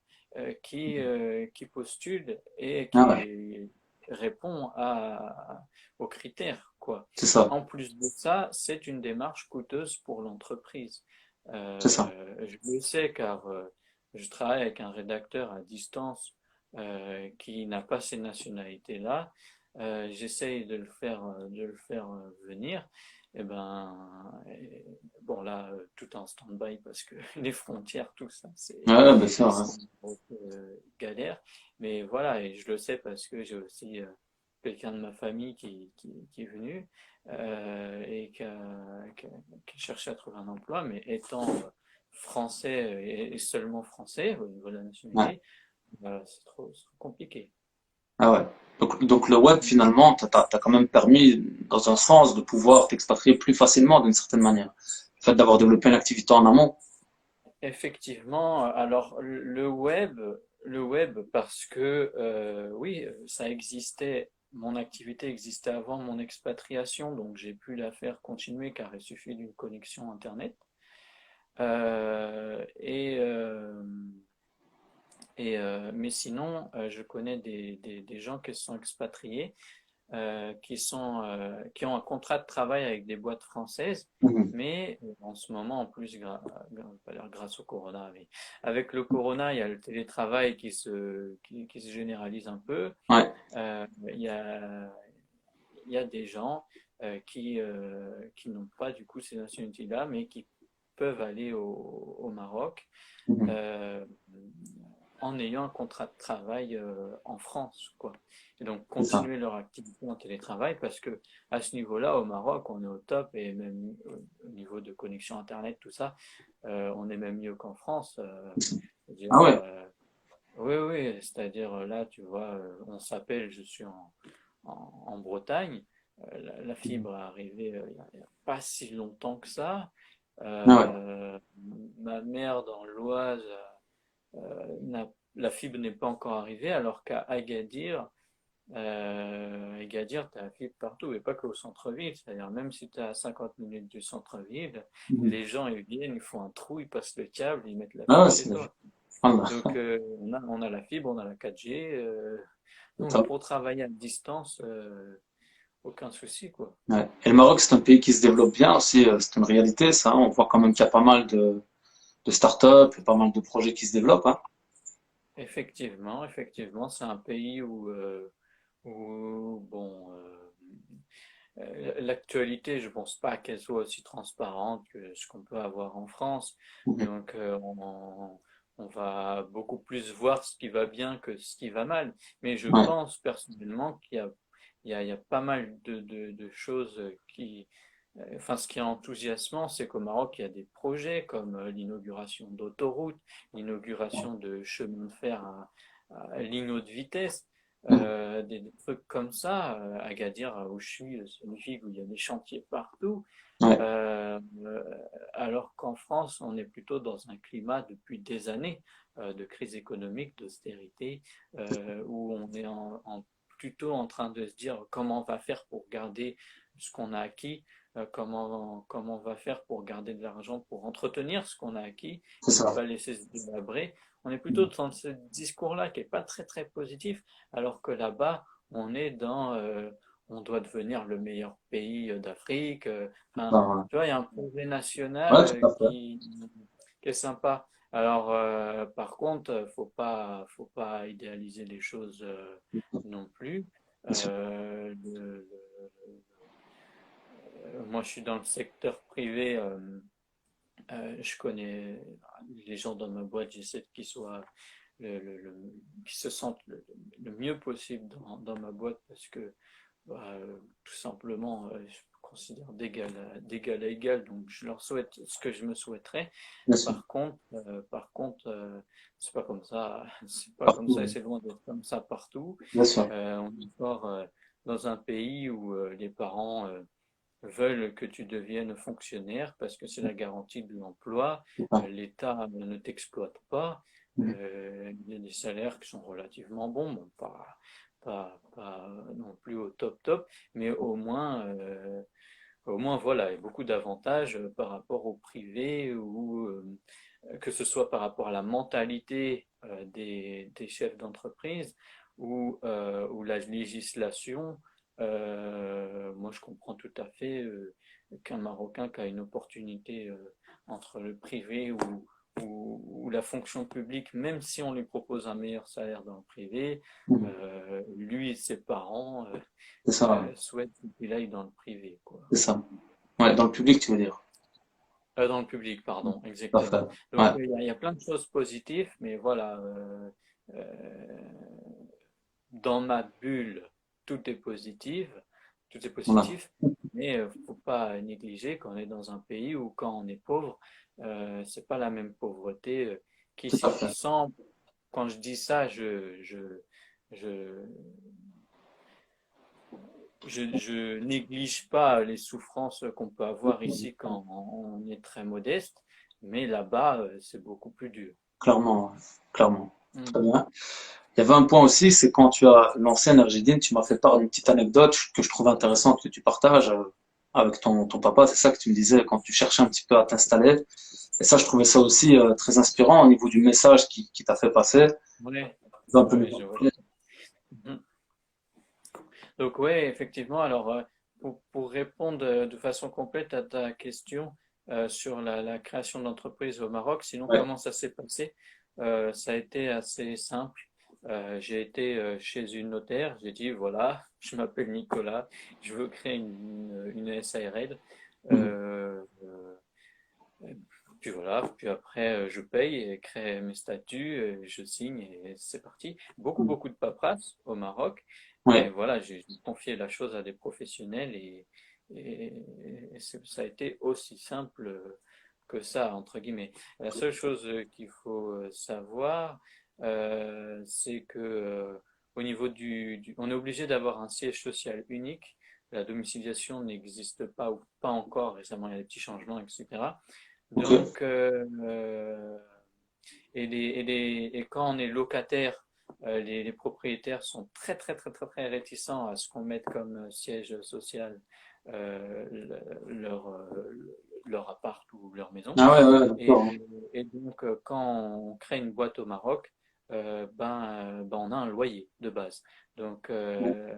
qui postule et Ah ouais, qui répond aux critères, quoi. c'est ça, En plus de ça, c'est une démarche coûteuse pour l'entreprise. c'est ça. Je le sais car je travaille avec un rédacteur à distance qui n'a pas ces nationalités-là. J'essaye de le faire venir. Et ben, bon là, tout en stand-by parce que les frontières, tout ça, Ouais, ouais, bien sûr, hein. c'est une grosse, galère. Mais voilà, et je le sais parce que j'ai aussi quelqu'un de ma famille qui est venu et qui cherchait à trouver un emploi, mais étant français et seulement français au niveau de la Ouais. nationalité, c'est trop compliqué. Ah ouais. Donc le web, finalement, t'as quand même permis, dans un sens, de pouvoir t'expatrier plus facilement d'une certaine manière. Le fait d'avoir développé une activité en amont. Effectivement, alors le web parce que oui, ça existait, mon activité existait avant mon expatriation, donc j'ai pu la faire continuer car il suffit d'une connexion Internet. Euh, et, euh, mais sinon, je connais des gens qui se sont expatriés qui ont un contrat de travail avec des boîtes françaises, Mhm. mais en ce moment, en plus, pas dire grâce au Corona, mais avec le Corona, il y a le télétravail qui se généralise un peu. Ouais, Il y il y a des gens qui n'ont pas du coup ces nationalités-là, mais qui peuvent aller au Maroc. mhm. Euh, en ayant un contrat de travail en France, quoi. Et donc C'est ça. continuer leur activité en télétravail parce que à ce niveau-là, au Maroc, on est au top et même au niveau de connexion Internet, tout ça, on est même mieux qu'en France. C'est-à-dire, Ah ouais. oui, oui, c'est-à-dire là, tu vois, on s'appelle, je suis en Bretagne, la Mhm. fibre est arrivée il n'y a pas si longtemps que ça. Ah ouais. Euh, Ma mère dans l'Oise la fibre n'est pas encore arrivée, alors qu'à Agadir, Agadir, tu as la fibre partout, et pas qu'au centre-ville. C'est-à-dire, même si tu es à 50 minutes du centre-ville, Mhm. les gens ils viennent, ils font un trou, ils passent le câble, ils mettent la Ah fibre ouais, chez c'est, toi. voilà. Donc, on a la fibre, on a la 4G. C'est Donc, top. pour travailler à distance, aucun souci, quoi. Ouais. Et le Maroc, c'est un pays qui se développe bien aussi, c'est une réalité, ça. On voit quand même qu'il y a pas mal de start-up et pas mal de projets qui se développent, hein. Effectivement, c'est un pays où bon, l'actualité, je pense pas qu'elle soit aussi transparente que ce qu'on peut avoir en France. Mhm. Donc, on va beaucoup plus voir ce qui va bien que ce qui va mal. Mais je Ouais. pense personnellement il y a pas mal de choses enfin, ce qui est enthousiasmant, c'est qu'au Maroc, il y a des projets comme l'inauguration d'autoroutes, l'inauguration de chemins de fer à ligne haute vitesse. Mhm. Des trucs comme ça. Agadir, où je suis, c'est une ville où il y a des chantiers partout. Ouais. Euh, euh, Alors qu'en France, on est plutôt dans un climat depuis des années de crise économique, d'austérité, où on est plutôt en train de se dire comment on va faire pour garder ce qu'on a acquis, comment on va faire pour garder de l'argent, pour entretenir ce qu'on a acquis C'est et ne ça. pas laisser se délabrer. On est plutôt Mhm. dans ce discours-là qui n'est pas très très positif, alors que là-bas, on est dans on doit devenir le meilleur pays d'Afrique. Enfin, Ben, voilà. tu vois, il y a un projet national Ouais, tout à fait. qui est sympa. Alors, par contre, faut pas idéaliser les choses non plus. Bien sûr. moi, je suis dans le secteur privé. Je connais les gens dans ma boîte. J'essaie qu'ils soient qu'ils se sentent le mieux possible dans ma boîte parce que tout simplement, je considère d'égal à égal. Donc, je leur souhaite ce que je me souhaiterais. bien sûr. Par contre, c'est pas comme ça. C'est pas comme Partout, ça et oui. c'est loin d'être comme ça partout. Bien sûr. On est encore dans un pays où les parents veulent que tu deviennes fonctionnaire parce que c'est la garantie de l'emploi. C'est ça. L'État ne t'exploite pas. Mhm. Il y a des salaires qui sont relativement bons, bon, pas non plus au top top, mais au moins voilà, il y a beaucoup d'avantages par rapport au privé ou que ce soit par rapport à la mentalité des chefs d'entreprise ou la législation. Moi, je comprends tout à fait qu'un Marocain qui a une opportunité entre le privé ou la fonction publique, même si on lui propose un meilleur salaire dans le privé, Mhm. lui et ses parents C'est ça, souhaitent qu'il aille dans le privé, quoi. c'est ça. Ouais, dans le public, tu veux dire. Dans le public, pardon, Parfait. exactement. Donc, Ouais. il y a plein de choses positives, mais voilà, euh, dans ma bulle, tout est Voilà. positif, mais faut pas négliger qu'on est dans un pays où quand on est pauvre, c'est pas la même pauvreté Tout à qu'ici. fait. Quand je dis ça, je, je néglige pas les souffrances qu'on peut avoir ici quand on est très modeste, mais là-bas, c'est beaucoup plus dur. Clairement, ouais. Clairement. Mm. Très bien. Il y avait un point aussi, c'est quand tu as lancé Energydin, tu m'as fait part d'une petite anecdote que je trouve intéressante que tu partages avec ton papa. C'est ça que tu me disais quand tu cherchais un petit peu à t'installer. Et ça, je trouvais ça aussi très inspirant au niveau du message qui t'a fait passer. Ouais, Tu peux un peu nous ouais, en je vois. parler. Mhm. Donc oui, effectivement. Alors, pour répondre de façon complète à ta question sur la création d'entreprise au Maroc, sinon Ouais. comment ça s'est passé? Ça a été assez simple. J'ai été chez une notaire, j'ai dit voilà, je m'appelle Nicolas, je veux créer une SARL. Mhm. Euh, puis voilà, puis après je paye et crée mes statuts, je signe et c'est parti. Beaucoup, Mhm. beaucoup de paperasse au Maroc, mais Ouais. voilà, j'ai confié la chose à des professionnels ça a été aussi simple que ça, entre guillemets. La seule chose qu'il faut savoir, c'est que au niveau on est obligé d'avoir un siège social unique. La domiciliation n'existe pas ou pas encore. Récemment, il y a des petits changements, etc. Ok. Donc, et quand on est locataire, les propriétaires sont très, très, très, très, très réticents à ce qu'on mette comme siège social euh, leur, leur appart ou leur maison. Ah ouais, ouais, Et, d'accord. et donc, quand on crée une boîte au Maroc, on a un loyer de base. Donc, Ouais,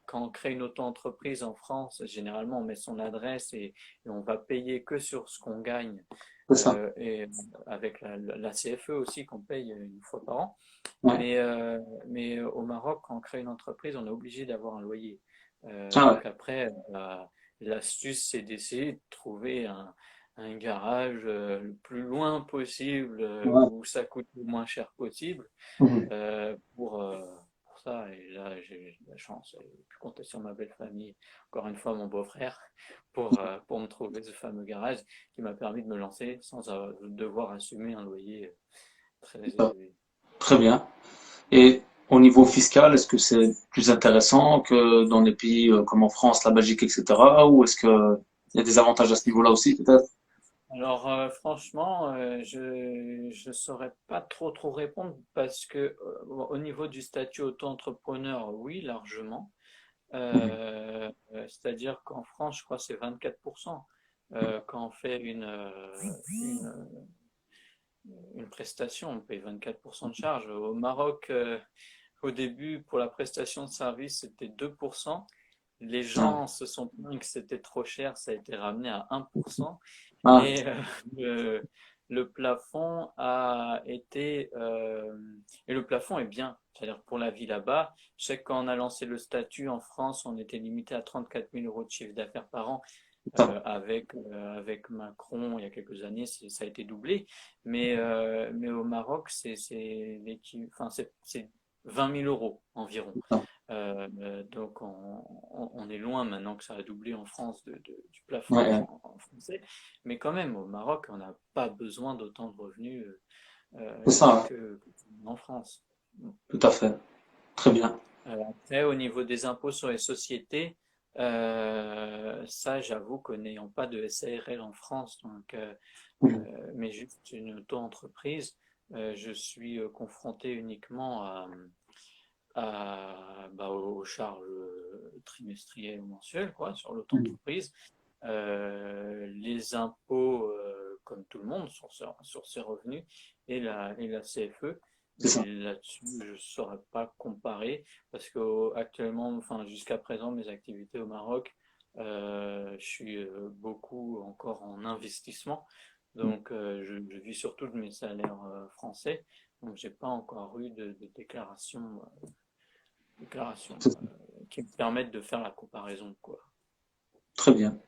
quand on crée une auto-entreprise en France, généralement, on met son adresse et on va payer que sur ce qu'on gagne c'est ça. et avec la CFE aussi qu'on paye une fois par an. Ouais. Mais au Maroc, quand on crée une entreprise, on est obligé d'avoir un loyer. Ah ouais. Donc après, l'astuce, c'est d'essayer de trouver un garage le plus loin possible, Ouais. où ça coûte le moins cher possible Mhm. pour ça. Et là, j'ai eu la chance, j'ai pu compter sur ma belle famille, encore une fois mon beau-frère, pour me trouver ce fameux garage qui m'a permis de me lancer sans devoir assumer un loyer très élevé. Très bien. Et au niveau fiscal, est-ce que c'est plus intéressant que dans les pays comme en France, la Belgique, etc. Ou est-ce que il y a des avantages à ce niveau-là aussi, peut-être? Alors franchement, je saurais pas trop répondre parce que au niveau du statut auto-entrepreneur, oui, largement. Mhm. C'est-à-dire qu'en France, je crois que c'est 24%. Quand on fait une prestation, on paye 24% de charge. Au Maroc, au début, pour la prestation de service, c'était 2%. Les Ah, gens se sont plaints que c'était trop cher, ça a été ramené à 1%. ah, Et le, le plafond a été... et le plafond est bien. C'est-à-dire pour la vie là-bas, je sais que quand on a lancé le statut en France, on était limité à 34 000 euros de chiffre d'affaires par an. Avec Macron, il y a quelques années, ça a été doublé. Mais au Maroc, enfin, c'est 20 000 euros environ. Donc on est loin maintenant que ça a doublé en France du Ouais, plafond ouais. en français. Mais quand même, au Maroc, on n'a pas besoin d'autant de revenus C'est ça, que en France. tout à fait. Très bien. Après, au niveau des impôts sur les sociétés, ça, j'avoue que n'ayant pas de SARL en France, Mhm. mais juste une auto-entreprise, je suis confronté uniquement aux charges trimestrielles ou mensuelles, quoi, sur Mhm. l'auto-entreprise. Les impôts, comme tout le monde, sur ses revenus et la CFE. C'est Mais ça. là-dessus, je ne saurais pas comparer parce que actuellement, enfin jusqu'à présent, mes activités au Maroc, je suis beaucoup encore en investissement. Donc, je vis surtout de mes salaires français. Donc, j'ai pas encore eu de déclaration C'est ça. qui me permettent de faire la comparaison, quoi. Très bien.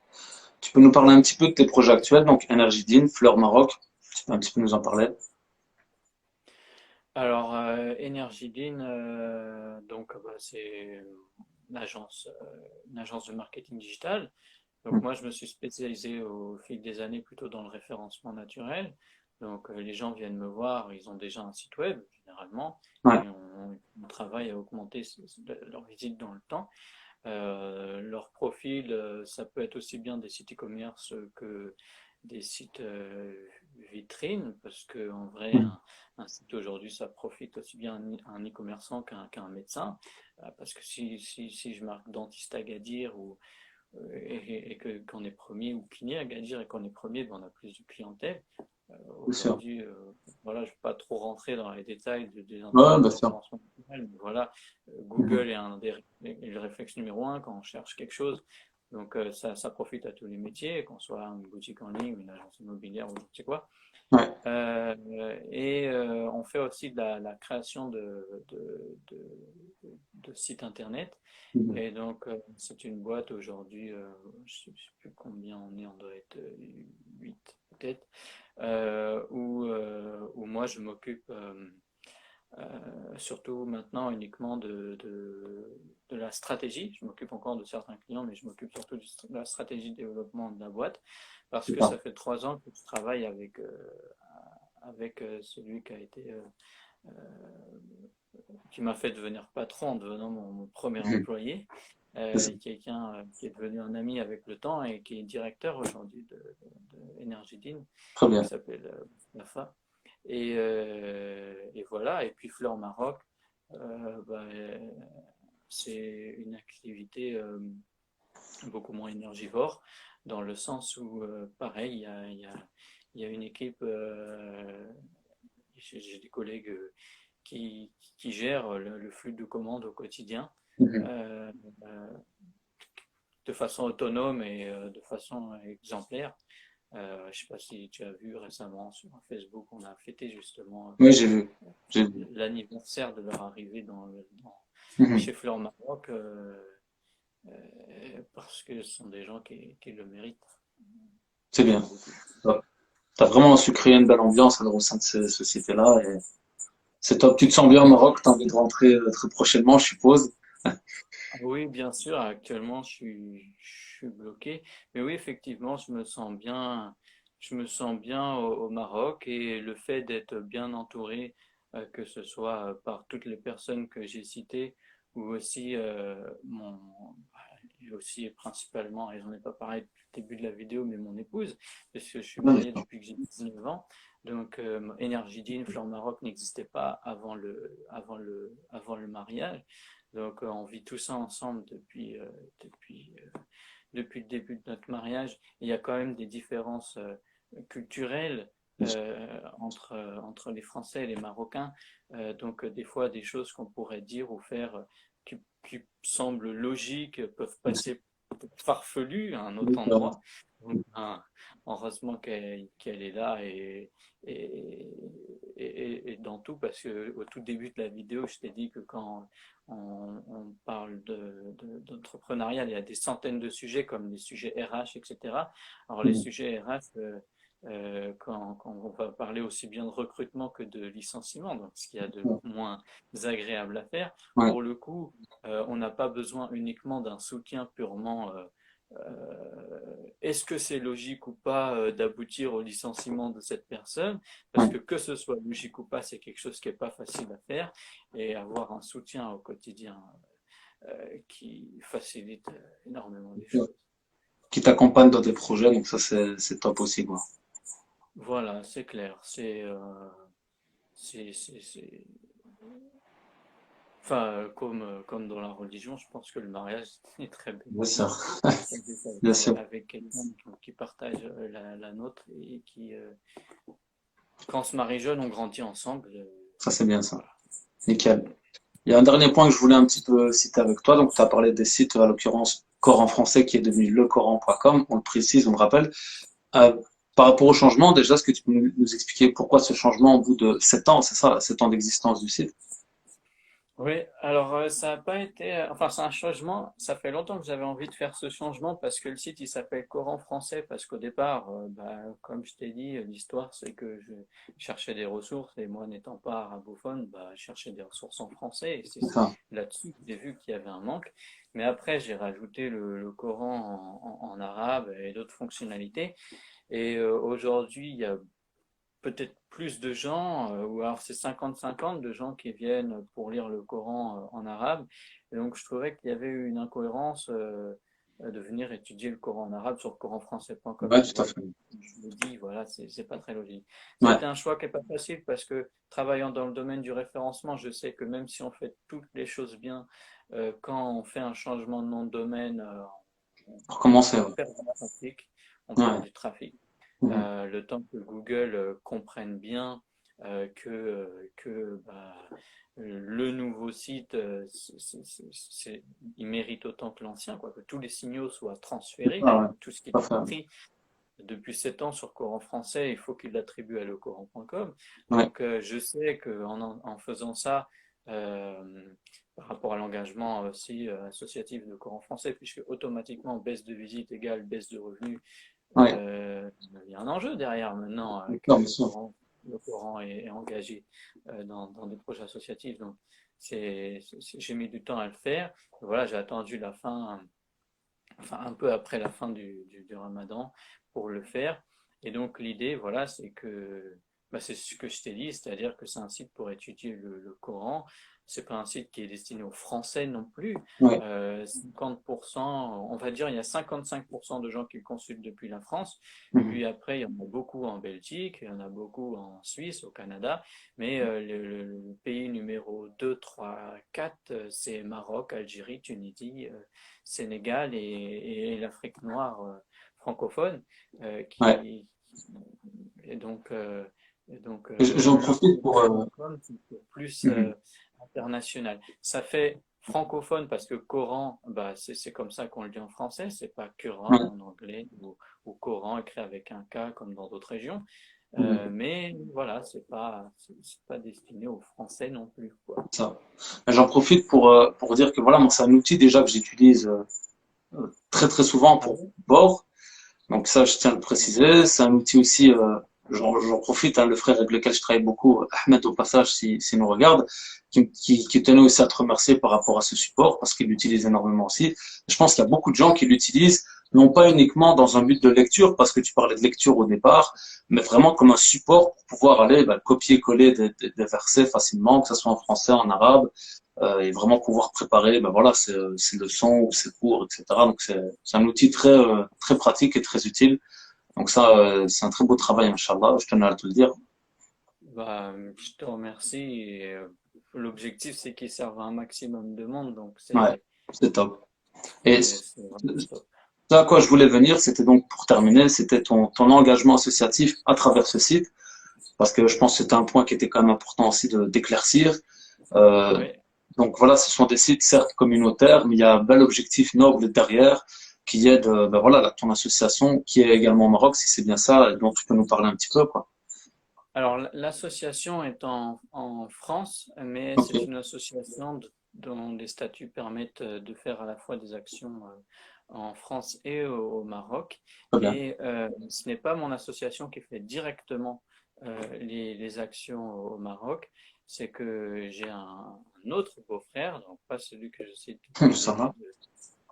Tu peux nous parler un petit peu de tes projets actuels, donc Energy Fleur Maroc. Tu peux un petit peu nous en parler. Alors, Energydin, donc c'est une agence de marketing digital. Donc Mhm. moi, je me suis spécialisé au fil des années plutôt dans le référencement naturel. Donc les gens viennent me voir, ils ont déjà un site web généralement, Ouais, et on travaille à augmenter leur visite dans le temps. Leur profil, ça peut être aussi bien des sites e-commerce que des sites vitrines, parce que en vrai, mhm. un site aujourd'hui, ça profite aussi bien à un e-commerçant qu'un médecin. Parce que si je marque dentiste à Gadir qu'on est premier ou kiné à Gadir et qu'on est premier, ben, on a plus de clientèle. Bien sûr. Aujourd'hui, voilà, je ne vais pas trop rentrer dans les détails des Ouais, industries bien du sûr. référencement naturel, mais voilà, Mhm. Google est le réflexe numéro un quand on cherche quelque chose. Donc ça profite à tous les métiers, qu'on soit une boutique en ligne, une agence immobilière ou je ne sais quoi. Ouais. On fait aussi de la création de sites internet. Mhm. Et donc, c'est une boîte aujourd'hui, je ne sais plus combien on doit être 8 peut-être, où moi je m'occupe surtout maintenant uniquement de la stratégie. Je m'occupe encore de certains clients, mais je m'occupe surtout de la stratégie de développement de la boîte parce C'est que ça. ça fait 3 ans que je travaille avec celui qui a été qui m'a fait devenir patron en devenant mon premier Mhm. employé, C'est ça. quelqu'un qui est devenu un ami avec le temps et qui est directeur aujourd'hui de Energydin, Très qui bien. s'appelle Nafa. Et voilà, et puis Fleur Maroc, euh, bah, euh, c'est une activité beaucoup moins énergivore, dans le sens où, pareil, il y a une équipe, j'ai des collègues qui gèrent le flux de commandes au quotidien Mhm. euh, euh, de façon autonome et de façon exemplaire. Je ne sais pas si tu as vu récemment sur Facebook, on a fêté justement Oui, j'ai vu. J'ai vu. l'anniversaire de leur arrivée Mhm. chez Fleur Maroc parce que ce sont des gens qui le méritent, C'est que bien. j'aime beaucoup. Tu as vraiment su créer une belle ambiance alors, au sein de ces sociétés-là. Et c'est top. Tu te sens bien au Maroc. Tu as envie de rentrer très prochainement, je suppose. Oui, bien sûr, actuellement je suis bloqué, mais oui, effectivement, je me sens bien au Maroc et le fait d'être bien entouré, que ce soit par toutes les personnes que j'ai citées ou aussi et aussi et principalement, et j'en ai pas parlé depuis le début de la vidéo, mais mon épouse, parce que je suis Ouais, marié d'accord. depuis que j'ai 19 ans, donc Energydin, Fleur Maroc n'existait pas avant le mariage. Donc, on vit tout ça ensemble depuis le début de notre mariage. Il y a quand même des différences culturelles entre les Français et les Marocains. Donc, des fois, des choses qu'on pourrait dire ou faire qui semblent logiques peuvent passer farfelues à un autre D'accord. endroit. Donc, heureusement qu'elle est là et, et dans tout, parce que au tout début de la vidéo, je t'ai dit que quand on parle d'entrepreneuriat, il y a des centaines de sujets comme les sujets RH, etc. Alors les Mhm. sujets RH, quand on va parler aussi bien de recrutement que de licenciement, donc ce qu'il y a de Ouais. moins agréable à faire, Ouais. pour le coup, on n'a pas besoin uniquement d'un soutien purement est-ce que c'est logique ou pas d'aboutir au licenciement de cette personne? Parce Ouais. que ce soit logique ou pas, c'est quelque chose qui n'est pas facile à faire et avoir un soutien au quotidien qui facilite énormément les Ouais. choses. Qui t'accompagne dans des projets, donc ça c'est top aussi, quoi. Voilà, c'est clair. C'est- Enfin, comme dans la religion, je pense que le mariage est très Bien bénéfique. sûr, bien Avec, sûr. avec quelqu'un qui partage la nôtre et qui, quand on se marie jeune, on grandit ensemble. Ça c'est bien ça. Voilà. Nickel. Il y a un dernier point que je voulais un petit peu citer avec toi. Donc, tu as parlé des sites, à l'occurrence Coran français qui est devenu lecoran.com. On le précise, on le rappelle. Euh, Par rapport au changement, déjà, est-ce que tu peux nous expliquer pourquoi ce changement au bout de 7 ans, c'est ça, 7 ans d'existence du site? Oui, alors ça n'a pas été, enfin c'est un changement, ça fait longtemps que j'avais envie de faire ce changement parce que le site il s'appelle Coran français parce qu'au départ, comme je t'ai dit, l'histoire c'est que je cherchais des ressources et moi n'étant pas arabophone, je cherchais des ressources en français et c'est C'est ça. là-dessus que j'ai vu qu'il y avait un manque. Mais après j'ai rajouté le Coran en arabe et d'autres fonctionnalités et aujourd'hui il y a peut-être plus de gens, ou alors c'est 50-50 de gens qui viennent pour lire le Coran en arabe. Et donc je trouvais qu'il y avait une incohérence de venir étudier le Coran en arabe sur coranfrançais.com. Ouais, Tu tout à vois, fait. je me dis, voilà, c'est pas très logique. Ça a Ouais, été un choix qui n'est pas facile parce que travaillant dans le domaine du référencement, je sais que même si on fait toutes les choses bien, quand on fait un changement de nom de domaine, pour commencer, on ouais. perd du trafic. On perd Ouais. du trafic. Mhm. Le temps que Google comprenne bien que le nouveau site, il mérite autant que l'ancien, quoi, que tous les signaux soient transférés, Ah ouais, que tout ce qu'il tout a à fait. appris depuis 7 ans sur Coran français, il faut qu'il l'attribue à lecoran.com. Ouais, Donc je sais qu'en faisant ça, euh, par rapport à l'engagement aussi associatif de Coran français, puisque automatiquement baisse de visite égale baisse de revenus, ouais. il y a un enjeu derrière maintenant que Non, bien sûr. Le Coran est engagé dans des projets associatifs. Donc, j'ai mis du temps à le faire. Voilà, j'ai attendu la fin, enfin un peu après la fin du Ramadan pour le faire. Et donc, l'idée, voilà, c'est que c'est ce que je t'ai dit, c'est-à-dire que c'est un site pour étudier le Coran. C'est pas un site qui est destiné aux Français non plus. Ouais. 50%, on va dire, il y a 55% de gens qui le consultent depuis la France. Mhm. Puis après, il y en a beaucoup en Belgique, il y en a beaucoup en Suisse, au Canada. Mais le pays numéro 2, 3, 4, c'est Maroc, Algérie, Tunisie, Sénégal et l'Afrique noire francophone. Ouais. Qui, et donc, J'en profite pour, lecoran.com, c'est plus mhm. international. Ça fait francophone parce que Coran, c'est comme ça qu'on le dit en français, c'est pas Ouais. Quran en anglais ou Coran écrit avec un K comme dans d'autres régions. Mhm. Mais voilà, c'est pas destiné aux Français non plus, quoi. Ça. J'en profite pour dire que voilà, moi, c'est un outil déjà que j'utilise très très souvent Ah pour bon? bord. Donc ça, je tiens à le préciser. C'est un outil aussi, j'en profite, hein, le frère avec lequel je travaille beaucoup, Ahmed au passage, s'il nous regarde, qui tenait aussi à te remercier par rapport à ce support, parce qu'il l'utilise énormément aussi. Je pense qu'il y a beaucoup de gens qui l'utilisent, non pas uniquement dans un but de lecture, parce que tu parlais de lecture au départ, mais vraiment comme un support pour pouvoir aller copier-coller des versets facilement, que ce soit en français, en arabe, et vraiment pouvoir préparer voilà, ces leçons ou ces cours, etc. Donc c'est un outil très, très pratique et très utile. Donc ça, c'est un très beau travail, Inch'Allah, je tenais à te le dire. Je te remercie. Et, l'objectif, c'est qu'il serve à un maximum de monde, donc Ouais, c'est top. Et c'est vraiment top. ce à quoi je voulais venir, c'était donc pour terminer, c'était ton engagement associatif à travers ce site, parce que je pense que c'était un point qui était quand même important aussi d'éclaircir. Euh, Oui. donc voilà, ce sont des sites certes communautaires, mais il y a un bel objectif noble derrière qui aide voilà, ton association qui est également au Maroc, si c'est bien ça, dont tu peux nous parler un petit peu, quoi. Alors, l'association est en France, mais Ok, c'est une association dont les statuts permettent de faire à la fois des actions en France et au Maroc. très bien. Et ce n'est pas mon association qui fait directement les actions au Maroc, c'est que j'ai un autre beau-frère, donc pas celui que je cite depuis le Ça début, va.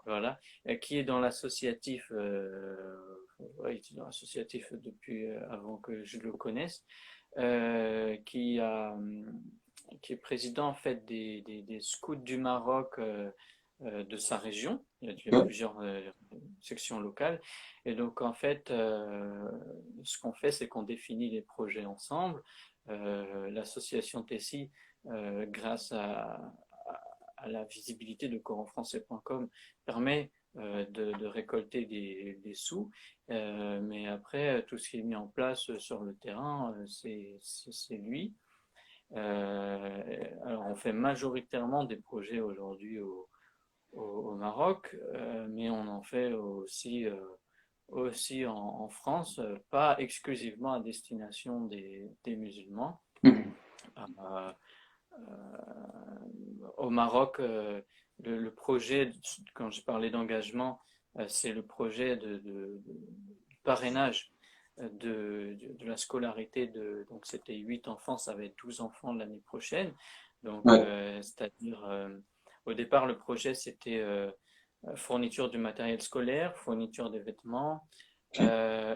voilà, qui est dans l'associatif, ouais, il est dans l'associatif depuis avant que je le connaisse, euh, qui a, hum, qui est président en fait des scouts du Maroc de sa région. Il y a Ok, plusieurs sections locales. Et donc en fait, ce qu'on fait, c'est qu'on définit les projets ensemble. L'association Tessie, grâce à la visibilité de coranfrançais.com, permet de récolter des sous. Mais après, tout ce qui est mis en place sur le terrain, c'est lui. Alors, on fait majoritairement des projets aujourd'hui au Maroc, mais on en fait aussi en France, pas exclusivement à destination des musulmans. Mhm. Euh, Au Maroc, le projet, quand je parlais d'engagement, c'est le projet du parrainage de la scolarité donc c'était 8 enfants, ça va être 12 enfants l'année prochaine. Donc, Ouais, c'est-à-dire, au départ, le projet, c'était fourniture du matériel scolaire, fourniture des vêtements ok,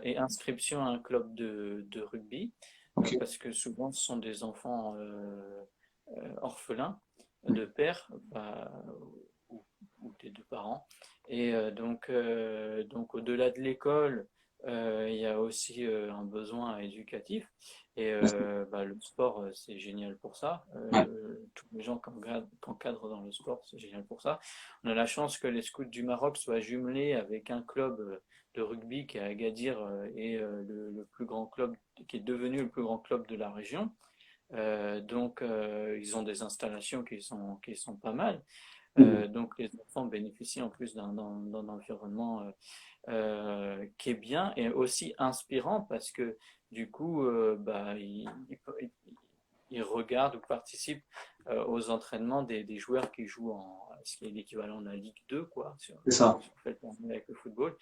et inscription à un club de rugby, ok. parce que souvent, ce sont des enfants orphelins de père ou, ou des deux parents. Et donc au-delà de l'école, il y a aussi un besoin éducatif. Et le sport, c'est génial pour ça. Ouais. Tous les gens qui encadrent dans le sport, c'est génial pour ça. On a la chance que les scouts du Maroc soient jumelés avec un club de rugby qui est à Agadir et le plus grand club, qui est devenu le plus grand club de la région. Donc, ils ont des installations qui sont pas mal. Mhm. Donc, les enfants bénéficient en plus d'un environnement qui est bien et aussi inspirant parce que du coup, ils regardent ou participent aux entraînements des joueurs qui jouent en ce qui est l'équivalent de la Ligue 2, quoi, C'est ça. si on fait le parallèle avec le football.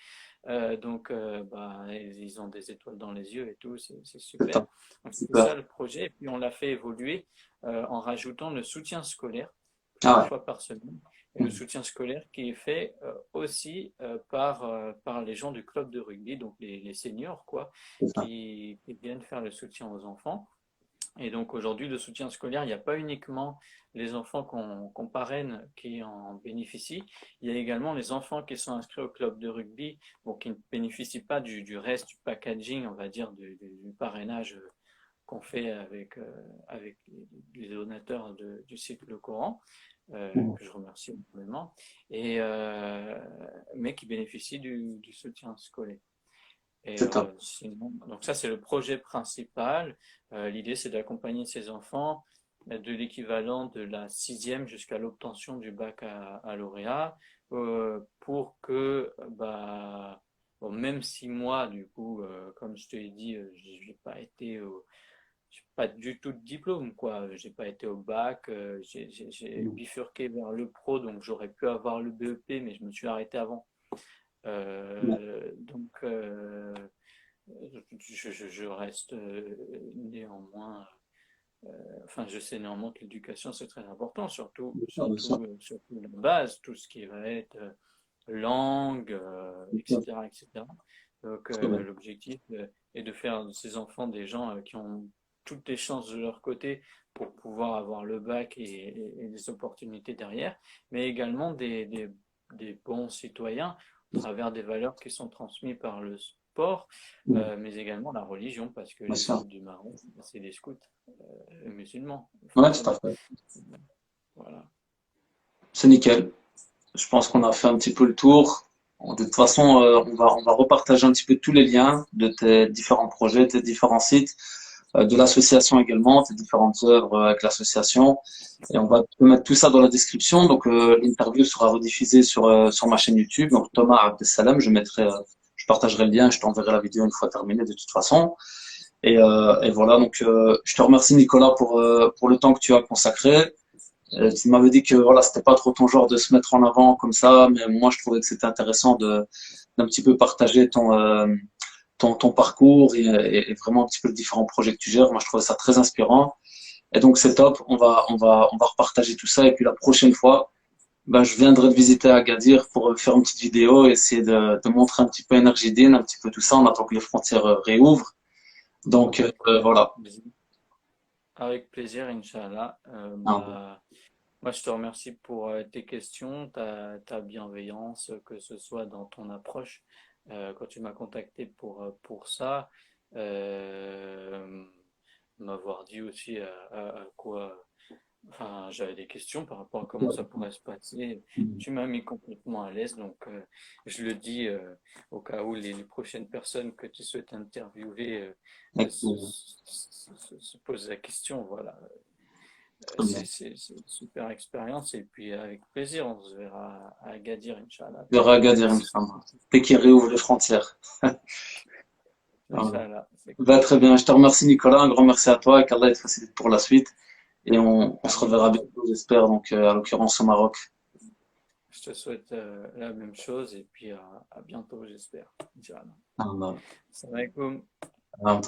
Donc, ils ont des étoiles dans les yeux et tout, c'est C'est super. ça. Donc, c'est Super. ça le projet. Et puis, on l'a fait évoluer en rajoutant le soutien scolaire Ah plusieurs ouais. fois par semaine. Et le Mhm. soutien scolaire qui est fait aussi par les gens du club de rugby, donc les seniors, quoi, C'est ça. qui viennent faire le soutien aux enfants. Et donc aujourd'hui, le soutien scolaire, il n'y a pas uniquement les enfants qu'on parraine qui en bénéficient, il y a également les enfants qui sont inscrits au club de rugby, bon, qui ne bénéficient pas du reste du packaging, on va dire, du parrainage qu'on fait avec les donateurs du site Le Coran, Mhm. que je remercie énormément, mais qui bénéficient du soutien scolaire. Et C'est top. sinon, donc ça, c'est le projet principal. L'idée, c'est d'accompagner ces enfants de l'équivalent de la sixième jusqu'à l'obtention du bac à lauréat pour que, bon, même si moi, du coup, comme je te l'ai dit, j'ai pas du tout de diplôme, quoi. J'ai pas été au bac, j'ai Mhm. bifurqué vers le pro, donc j'aurais pu avoir le BEP, mais je me suis arrêté avant. Ouais. Donc, je reste néanmoins, enfin, je sais néanmoins que l'éducation c'est très important, surtout, Bien sûr, bien sûr. surtout, surtout la base, tout ce qui va être langue, Bien sûr. etc., etc. Donc, Très bien. l'objectif est de faire de ces enfants des gens qui ont toutes les chances de leur côté pour pouvoir avoir le bac et des opportunités derrière, mais également des bons citoyens à travers des valeurs qui sont transmises par le sport, Mhm. mais également la religion, parce que Bien les sûr. scouts du Maroc, c'est des scouts musulmans, Ouais, tout à forcément. fait. Voilà. C'est nickel. Je pense qu'on a fait un petit peu le tour. De toute façon, on va repartager un petit peu tous les liens de tes différents projets, tes différents sites, de l'association également, tes différentes œuvres avec l'association. Et on va mettre tout ça dans la description. Donc, l'interview sera rediffusée sur ma chaîne YouTube. Donc, Thomas Abdesalam, je partagerai le lien, je t'enverrai la vidéo une fois terminée de toute façon. Et voilà, donc je te remercie Nicolas pour le temps que tu as consacré. Tu m'avais dit que voilà, c'était pas trop ton genre de se mettre en avant comme ça, mais moi je trouvais que c'était intéressant d'un petit peu partager ton parcours et vraiment un petit peu les différents projets que tu gères. Moi je trouvais ça très inspirant. Et donc c'est top, on va repartager tout ça. Et puis la prochaine fois, ben, je viendrai te visiter à Agadir pour faire une petite vidéo, essayer de montrer un petit peu Energy un petit peu tout ça. On attend que les frontières réouvrent. Donc voilà. Avec plaisir, Inch'Allah. Ah, Moi, je te remercie pour tes questions, ta bienveillance, que ce soit dans ton approche quand tu m'as contacté pour ça, euh, m'avoir dit aussi à quoi, enfin, j'avais des questions par rapport à comment ça pourrait se passer. Tu m'as mis complètement à l'aise, donc je le dis au cas où les prochaines personnes que tu souhaites interviewer avec plaisir. se posent la question, voilà. Très bien. C'est une super expérience et puis avec plaisir, on se verra à Agadir, Inch'Allah. Je verrai Agadir, Inch'Allah. Dès qu'ils réouvrent les frontières. Voilà. Inch'Allah, c'est Bah, cool. très bien. Je te remercie Nicolas. Un grand merci à toi et qu'Allah te facilite pour la suite. Et on se Amin. reverra bientôt, j'espère, donc à l'occurrence au Maroc. Je te souhaite la même chose et puis à bientôt, j'espère. Inch'Allah. Ah, bah, Salam alaikum. ah,